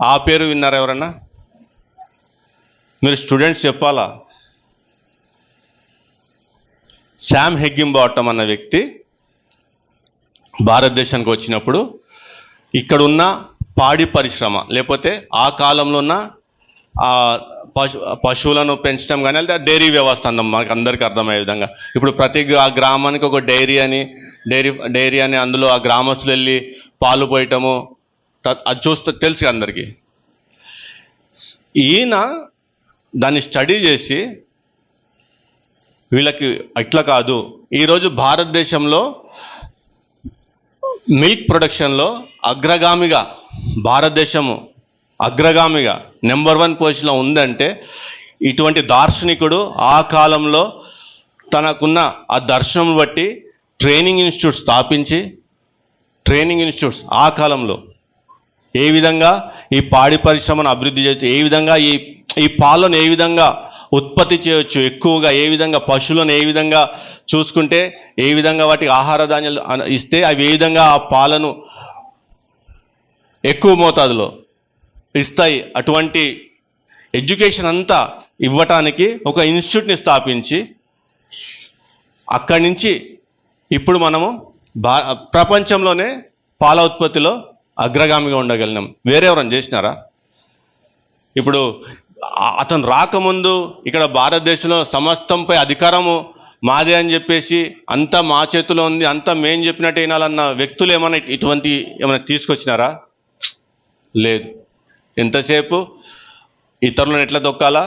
ఆ పేరు విన్నారా ఎవరన్నా? మీరు స్టూడెంట్స్ చెప్పాలా? శామ్ హిగ్గింబాటం అన్న వ్యక్తి భారతదేశానికి వచ్చినప్పుడు ఇక్కడున్న పాడి పరిశ్రమ, లేకపోతే ఆ కాలంలో ఉన్న పశువులను పెంచడం కానీ, లేదా డైరీ వ్యవస్థ అందం మనకు అందరికీ అర్థమయ్యే విధంగా. ఇప్పుడు ప్రతి గ్రామానికి ఒక డైరీ అని అందులో ఆ గ్రామస్తులు వెళ్ళి పాలు పోయటము, అది చూస్తే తెలుసు అందరికీ. ఈయన దాన్ని స్టడీ చేసి వీళ్ళకి ఇట్లా కాదు, ఈరోజు భారతదేశంలో మిల్క్ ప్రొడక్షన్లో అగ్రగామిగా, భారతదేశము అగ్రగామిగా నెంబర్ 1 పొజిషన్లో ఉందంటే ఇటువంటి దార్శనికుడు ఆ కాలంలో తనకున్న ఆ దర్శనం బట్టి ట్రైనింగ్ ఇన్స్టిట్యూట్స్ స్థాపించి, ట్రైనింగ్ ఇన్స్టిట్యూట్స్ ఆ కాలంలో ఏ విధంగా ఈ పాడి పరిశ్రమను అభివృద్ధి చేయొచ్చు, ఏ విధంగా ఈ పాలను ఏ విధంగా ఉత్పత్తి చేయొచ్చు, ఎక్కువగా ఏ విధంగా పశువులను ఏ విధంగా చూసుకుంటే ఏ విధంగా వాటికి ఆహార ధాన్యాలు ఇస్తే అవి ఏ విధంగా ఆ పాలను ఎక్కువ మోతాదులో ఇస్తాయి, అటువంటి ఎడ్యుకేషన్ అంతా ఇవ్వటానికి ఒక ఇన్స్టిట్యూట్ని స్థాపించి అక్కడి నుంచి ఇప్పుడు మనము ప్రపంచంలోనే పాల ఉత్పత్తిలో అగ్రగామిగా ఉండగలిగినాం. వేరెవరైనా చేసినారా? ఇప్పుడు అతను రాకముందు ఇక్కడ భారతదేశంలో సమస్తంపై అధికారము మాదే అని చెప్పేసి అంతా మా చేతిలో ఉంది, అంతా మేం చెప్పినట్టు వినాలన్న వ్యక్తులు ఏమైనా తీసుకొచ్చినారా? లేదు. ఎంతసేపు ఇతరులను ఎట్లా దొక్కాలా,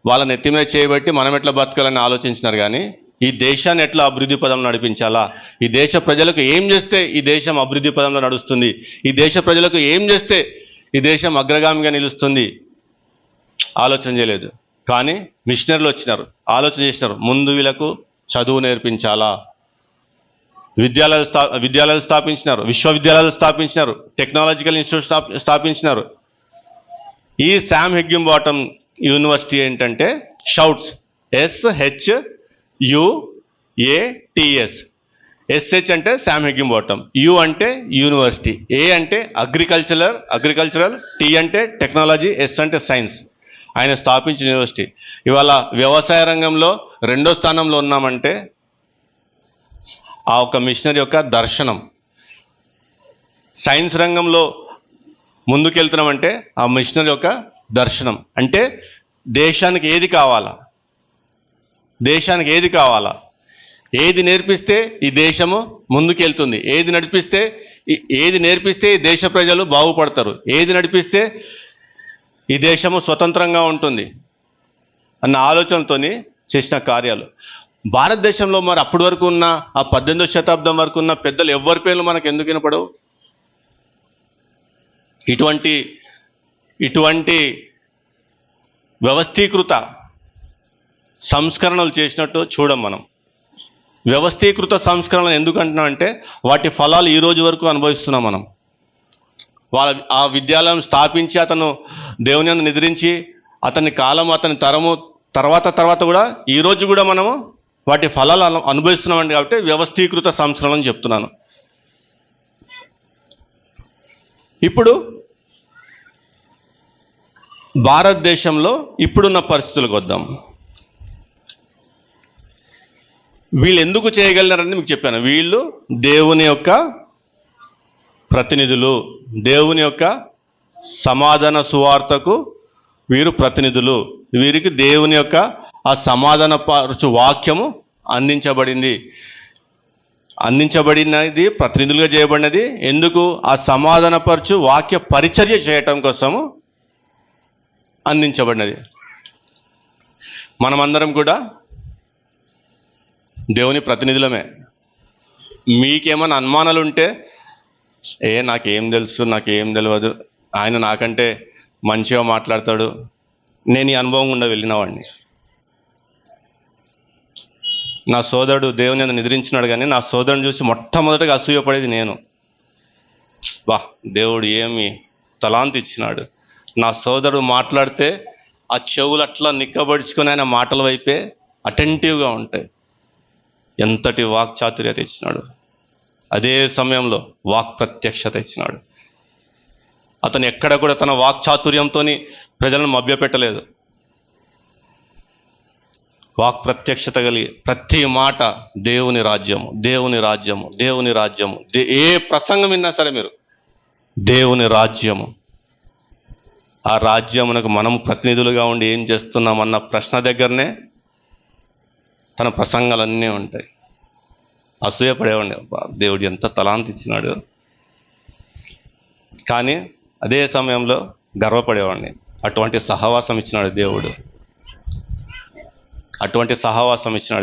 వాళ్ళని ఎత్తి మీద చేయబట్టి మనం ఎట్లా బతకాలని ఆలోచించినారు. కానీ ఈ దేశాన్ని ఎట్లా అభివృద్ధి పదంలో నడిపించాలా, ఈ దేశ ప్రజలకు ఏం చేస్తే ఈ దేశం అభివృద్ధి పదంలో నడుస్తుంది, ఈ దేశ ప్రజలకు ఏం చేస్తే ఈ దేశం అగ్రగామిగా నిలుస్తుంది ఆలోచన చేయలేదు. కానీ మిషనరీలు వచ్చినారు, ఆలోచన చేసినారు, ముందు వీళ్ళకు చదువు నేర్పించాలా, విద్యాలయాలు స్థాపించినారు, విశ్వవిద్యాలయాలు స్థాపించినారు, టెక్నాలజికల్ ఇన్స్టిట్యూట్ స్థాపించినారు. ఈ శామ్ హిగ్గింబాటమ్ యూనివర్సిటీ ఏంటంటే షౌట్స్, SHUATS. SH అంటే శామ్ హిగ్గింబాటమ్, U అంటే యూనివర్సిటీ, A అంటే అగ్రికల్చరల్, T అంటే టెక్నాలజీ, S అంటే సైన్స్. ఆయన స్థాపించిన యూనివర్సిటీ. ఇవాళ వ్యవసాయ రంగంలో 2వ స్థానంలో ఉన్నామంటే ఆ ఒక మిషనరీ యొక్క దర్శనం. సైన్స్ రంగంలో ముందుకెళ్తున్నామంటే ఆ మిషనరీ యొక్క దర్శనం. అంటే దేశానికి ఏది కావాలా, ఏది నేర్పిస్తే ఈ దేశము ముందుకెళ్తుంది, ఏది నేర్పిస్తే ఈ దేశ ప్రజలు బాగుపడతారు, ఏది నడిపిస్తే ఈ దేశము స్వతంత్రంగా ఉంటుంది అన్న ఆలోచనతోని చేసిన కార్యాలు. భారతదేశంలో మరి అప్పటి వరకు ఉన్న ఆ 18వ శతాబ్దం వరకు ఉన్న పెద్దలు ఎవరి పేర్లు మనకు ఎందుకు వినపడవు? ఇటువంటి వ్యవస్థీకృత సంస్కరణలు చేసినట్టు చూడం మనం. వ్యవస్థీకృత సంస్కరణలు ఎందుకు అంటున్నాం అంటే వాటి ఫలాలు ఈ రోజు వరకు అనుభవిస్తున్నాం మనం. ఆ విద్యాలయం స్థాపించి అతను దేవుని యందు నిద్రించి అతని కాలం, అతని తరము తర్వాత కూడా ఈ రోజు కూడా మనము వాటి ఫలాలు అనుభవిస్తున్నామండి. కాబట్టి వ్యవస్థీకృత సంస్కరణలు చెప్తున్నాను. ఇప్పుడు భారతదేశంలో ఇప్పుడున్న పరిస్థితులకు వద్దాం. వీళ్ళు ఎందుకు చేయగలిగారని మీకు చెప్పాను. వీళ్ళు దేవుని యొక్క ప్రతినిధులు, దేవుని యొక్క సమాధాన సువార్తకు వీరు ప్రతినిధులు. వీరికి దేవుని యొక్క ఆ సమాధానపరచు వాక్యము అందించబడినది, ప్రతినిధులుగా చేయబడినది. ఎందుకు? ఆ సమాధానపరచు వాక్య పరిచర్య చేయటం కోసము అందించబడినది. మనమందరం కూడా దేవుని ప్రతినిధులమే. మీకేమైనా అనుమానాలు ఉంటే, నాకేం తెలుసు, నాకేం తెలియదు, ఆయన నాకంటే మంచిగా మాట్లాడతాడు, నేను ఈ అనుభవం గుండా వెళ్ళిన వాడిని. నా సోదరుడు దేవుని యందు నిద్రించినాడు, కానీ నా సోదరుని చూసి మొట్టమొదటిగా అసూయపడేది నేను. దేవుడు ఏమి తలాంతి ఇచ్చినాడు. నా సోదరుడు మాట్లాడితే ఆ చెవులు అట్లా నిక్కబడుచుకొని ఆయన మాటల వైపే అటెంటివ్గా ఉంటాయి. ఎంతటి వాక్చాతుర్యత ఇచ్చినాడు. అదే సమయంలో వాక్ ప్రత్యక్షత ఇచ్చినాడు. అతను ఎక్కడ కూడా తన వాక్చాతుర్యంతో ప్రజలను మభ్యపెట్టలేదు. వాక్ ప్రత్యక్షత కలిగి ప్రతి మాట దేవుని రాజ్యము, దేవుని రాజ్యము, దేవుని రాజ్యము. ఏ ప్రసంగం విన్నా సరే మీరు దేవుని రాజ్యము, ఆ రాజ్యమునకు మనం ప్రతినిధులుగా ఉండి ఏం చేస్తున్నామన్న ప్రశ్న దగ్గరనే తన ప్రసంగాలన్నీ ఉంటాయి. అసూయపడేవాడిని, దేవుడు ఎంత తలాంతి ఇచ్చినాడు. కానీ అదే సమయంలో గర్వపడేవాడిని. అటువంటి సహవాసం ఇచ్చినాడు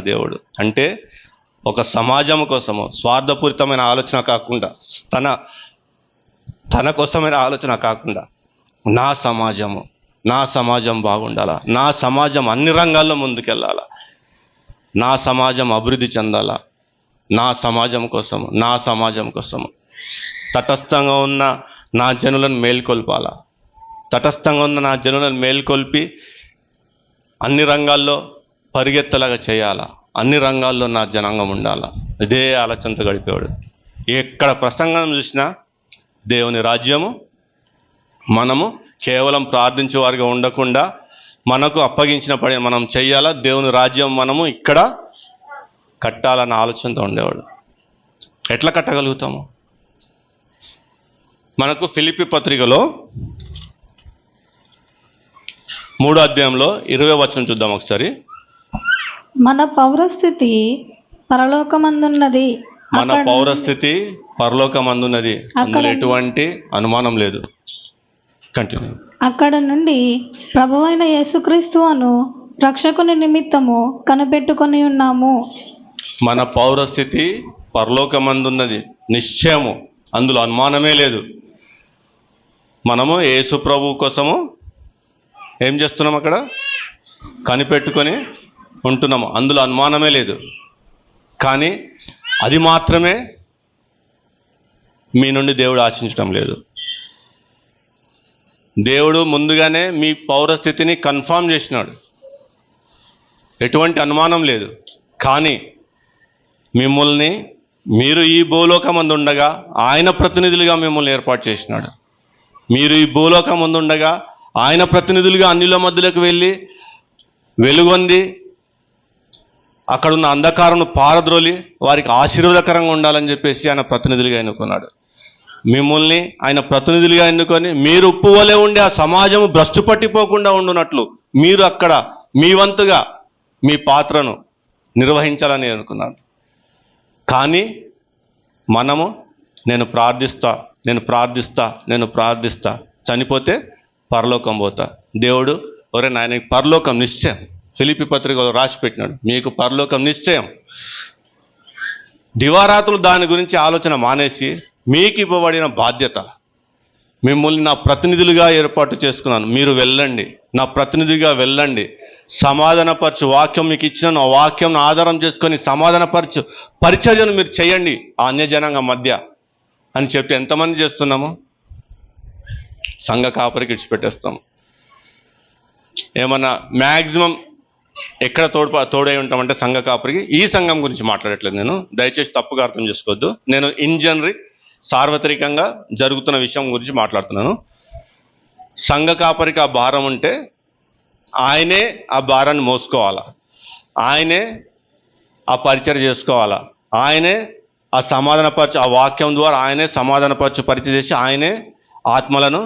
దేవుడు, అంటే ఒక సమాజం కోసము స్వార్థపూరితమైన ఆలోచన కాకుండా, తన కోసమైన ఆలోచన కాకుండా, నా సమాజం బాగుండాలా, నా సమాజం అన్ని రంగాల్లో ముందుకెళ్ళాలా, నా సమాజం అభివృద్ధి చెందాలా, నా సమాజం కోసము తటస్థంగా ఉన్న నా జనులను మేల్కొల్పి అన్ని రంగాల్లో పరిగెత్తలాగా చేయాలా, అన్ని రంగాల్లో నా జనాంగం ఉండాలా. ఇదే ఆలోచనతో గడిపేవాడు. ఎక్కడ ప్రసంగం చూసినా దేవుని రాజ్యము, మనము కేవలం ప్రార్థించే వారిగా ఉండకుండా మనకు అప్పగించిన పని మనం చెయ్యాలా, దేవుని రాజ్యం మనము ఇక్కడ కట్టాలన్న ఆలోచనతో ఉండేవాడు. ఎట్లా కట్టగలుగుతాము? మనకు ఫిలిప్పీ పత్రికలో 3వ అధ్యాయంలో 20వ వచనం చూద్దాం ఒకసారి. మన పౌరస్థితి పరలోకమందున్నది, అందులో ఎటువంటి అనుమానం లేదు. కంటిన్యూ. అక్కడ నుండి ప్రభువైన యేసుక్రీస్తు అను రక్షకుని నిమిత్తము కనిపెట్టుకొని ఉన్నాము. మన పౌరస్థితి పరలోకమందున్నది నిశ్చయము, అందులో అనుమానమే లేదు. మనము యేసు ప్రభు కోసము ఏం చేస్తున్నాం, అక్కడ కనిపెట్టుకొని ఉంటున్నాము, అందులో అనుమానమే లేదు. కానీ అది మాత్రమే మీ నుండి దేవుడు ఆశించడం లేదు. దేవుడు ముందుగానే మీ పౌరస్థితిని కన్ఫర్మ్ చేసినాడు, ఎటువంటి అనుమానం లేదు. కానీ మిమ్మల్ని, మీరు ఈ భూలోకమందు ఉండగా ఆయన ప్రతినిధులుగా మిమ్మల్ని ఏర్పాటు చేసినాడు. మీరు ఈ భూలోకమందు ఉండగా ఆయన ప్రతినిధులుగా అన్యుల మధ్యలోకి వెళ్ళి వెలుగొంది అక్కడున్న అంధకారం పారద్రోలి వారికి ఆశీర్వాదకరంగా ఉండాలని చెప్పేసి ఆయన ప్రతినిధులుగా ఎన్నుకున్నాడు. మిమ్మల్ని ఆయన ప్రతినిధులుగా ఎన్నుకొని మీరు ఉప్పు వలె ఉండి ఆ సమాజము భ్రష్టు పట్టిపోకుండా ఉండునట్లు మీరు అక్కడ మీ వంతుగా మీ పాత్రను నిర్వహించాలని అనుకున్నాడు. కానీ మనము నేను ప్రార్థిస్తా చనిపోతే పరలోకం పోతా. దేవుడు ఒరే నాయన పరలోకం నిశ్చయం, ఫిలిప్పీ పత్రికలో రాసి పెట్టినాడు, మీకు పరలోకం నిశ్చయం. దివారాత్రులు దాని గురించి ఆలోచన మానేసి మీకు ఇవ్వబడిన బాధ్యత, మిమ్మల్ని నా ప్రతినిధులుగా ఏర్పాటు చేసుకున్నాను, మీరు వెళ్ళండి, నా ప్రతినిధిగా వెళ్ళండి, సమాధానపరచు, వాక్యం మీకు ఇచ్చిన ఆ వాక్యం ఆధారం చేసుకొని సమాధానపరచు పరిచర్యను మీరు చేయండి ఆ అన్యజనాంగ మధ్య అని చెప్పి ఎంతమంది చేస్తున్నాము? సంఘ కాపరికి ఇడిచిపెట్టేస్తాము. ఏమన్నా మ్యాక్సిమం ఎక్కడ తోడై ఉంటామంటే సంఘ కాపరికి. ఈ సంఘం గురించి మాట్లాడట్లేదు నేను, దయచేసి తప్పుగా అర్థం చేసుకోవద్దు. నేను ఇన్ జనరల్ సార్వత్రికంగా జరుగుతున్న విషయం గురించి మాట్లాడుతున్నాను. సంఘ కాపరికి ఆ భారం ఉంటే ఆయనే ఆ భారాన్ని మోసుకోవాలా, ఆయనే ఆ పరిచర్య చేసుకోవాలా, ఆయనే ఆ సమాధానపరచు, ఆ వాక్యం ద్వారా ఆయనే సమాధానపరచు పరిచయం చేసి ఆయనే ఆత్మలను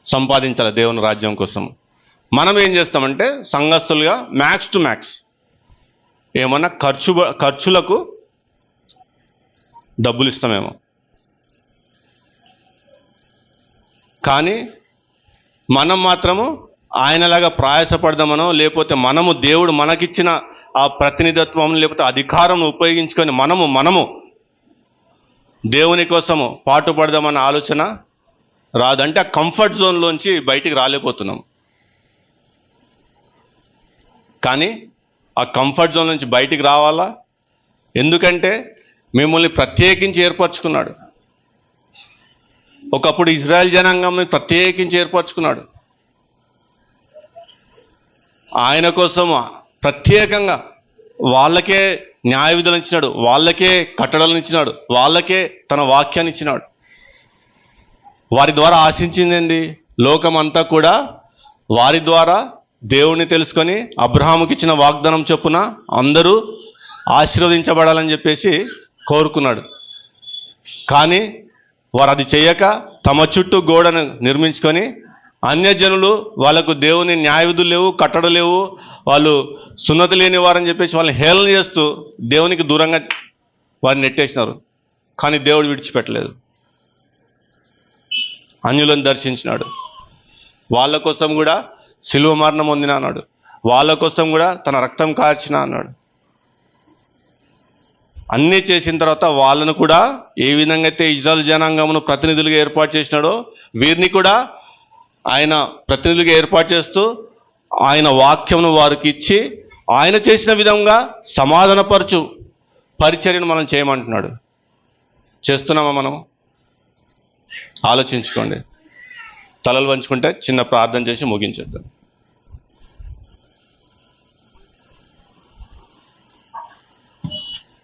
సంపాదించాలి దేవుని రాజ్యం కోసం. మనం ఏం చేస్తామంటే సంఘస్థులుగా మ్యాక్స్ టు మ్యాక్స్ ఏమన్నా ఖర్చులకు డబ్బులు ఇస్తామేమో, కానీ మనం మాత్రము ఆయనలాగా ప్రయాసపడదామనో, లేకపోతే మనము దేవుడు మనకిచ్చిన ఆ ప్రతినిధత్వం లేకపోతే అధికారం ఉపయోగించుకొని మనము దేవుని కోసము పాటుపడదామన్న ఆలోచన రాదంటే ఆ కంఫర్ట్ జోన్లోంచి బయటికి రాలేకపోతున్నాం. కానీ ఆ కంఫర్ట్ జోన్ నుంచి బయటికి రావాలా, ఎందుకంటే మిమ్మల్ని ప్రత్యేకించి ఏర్పరచుకున్నాడు. ఒకప్పుడు ఇజ్రాయెల్ జనాంగంని ప్రత్యేకించి ఏర్పరచుకున్నాడు. ఆయన కోసం ప్రత్యేకంగా వాళ్ళకే న్యాయ విధులను ఇచ్చినాడు, వాళ్ళకే కట్టడలను ఇచ్చినాడు, వాళ్ళకే తన వాక్యాన్ని ఇచ్చినాడు. వారి ద్వారా ఆశించింది లోకమంతా కూడా వారి ద్వారా దేవుణ్ణి తెలుసుకొని అబ్రహాముకి ఇచ్చిన వాగ్దానం చొప్పున అందరూ ఆశీర్వదించబడాలని చెప్పేసి కోరుకున్నాడు. కానీ వారు అది చేయక తమ చుట్టూ గోడను నిర్మించుకొని అన్యజనులు వాళ్ళకు దేవుని న్యాయ విధులు లేవు, కట్టడలు లేవు, వాళ్ళు సున్నతి లేని వారని చెప్పేసి వాళ్ళని హేళన చేస్తూ దేవునికి దూరంగా వారిని నెట్టేసినారు. కానీ దేవుడు విడిచిపెట్టలేదు, అన్యులను దర్శించినాడు. వాళ్ళ కోసం కూడా శిలువ మరణం పొందిన అన్నాడు, వాళ్ళ కోసం కూడా తన రక్తం కార్చిన అన్నాడు. అన్నీ చేసిన తర్వాత వాళ్ళను కూడా ఏ విధంగా అయితే ఇజ్రాయెల్ జనాంగమును ప్రతినిధులుగా ఏర్పాటు చేసినాడో వీరిని కూడా ఆయన ప్రతినిధులుగా ఏర్పాటు చేస్తూ ఆయన వాక్యమును వారికి ఇచ్చి ఆయన చేసిన విధంగా సమాధానపరచు పరిచర్యను మనం చేయమంటున్నాడు. చేస్తున్నామా మనం? ఆలోచించుకోండి. తలలు వంచుకుంటే చిన్న ప్రార్థన చేసి ముగించేద్దాం.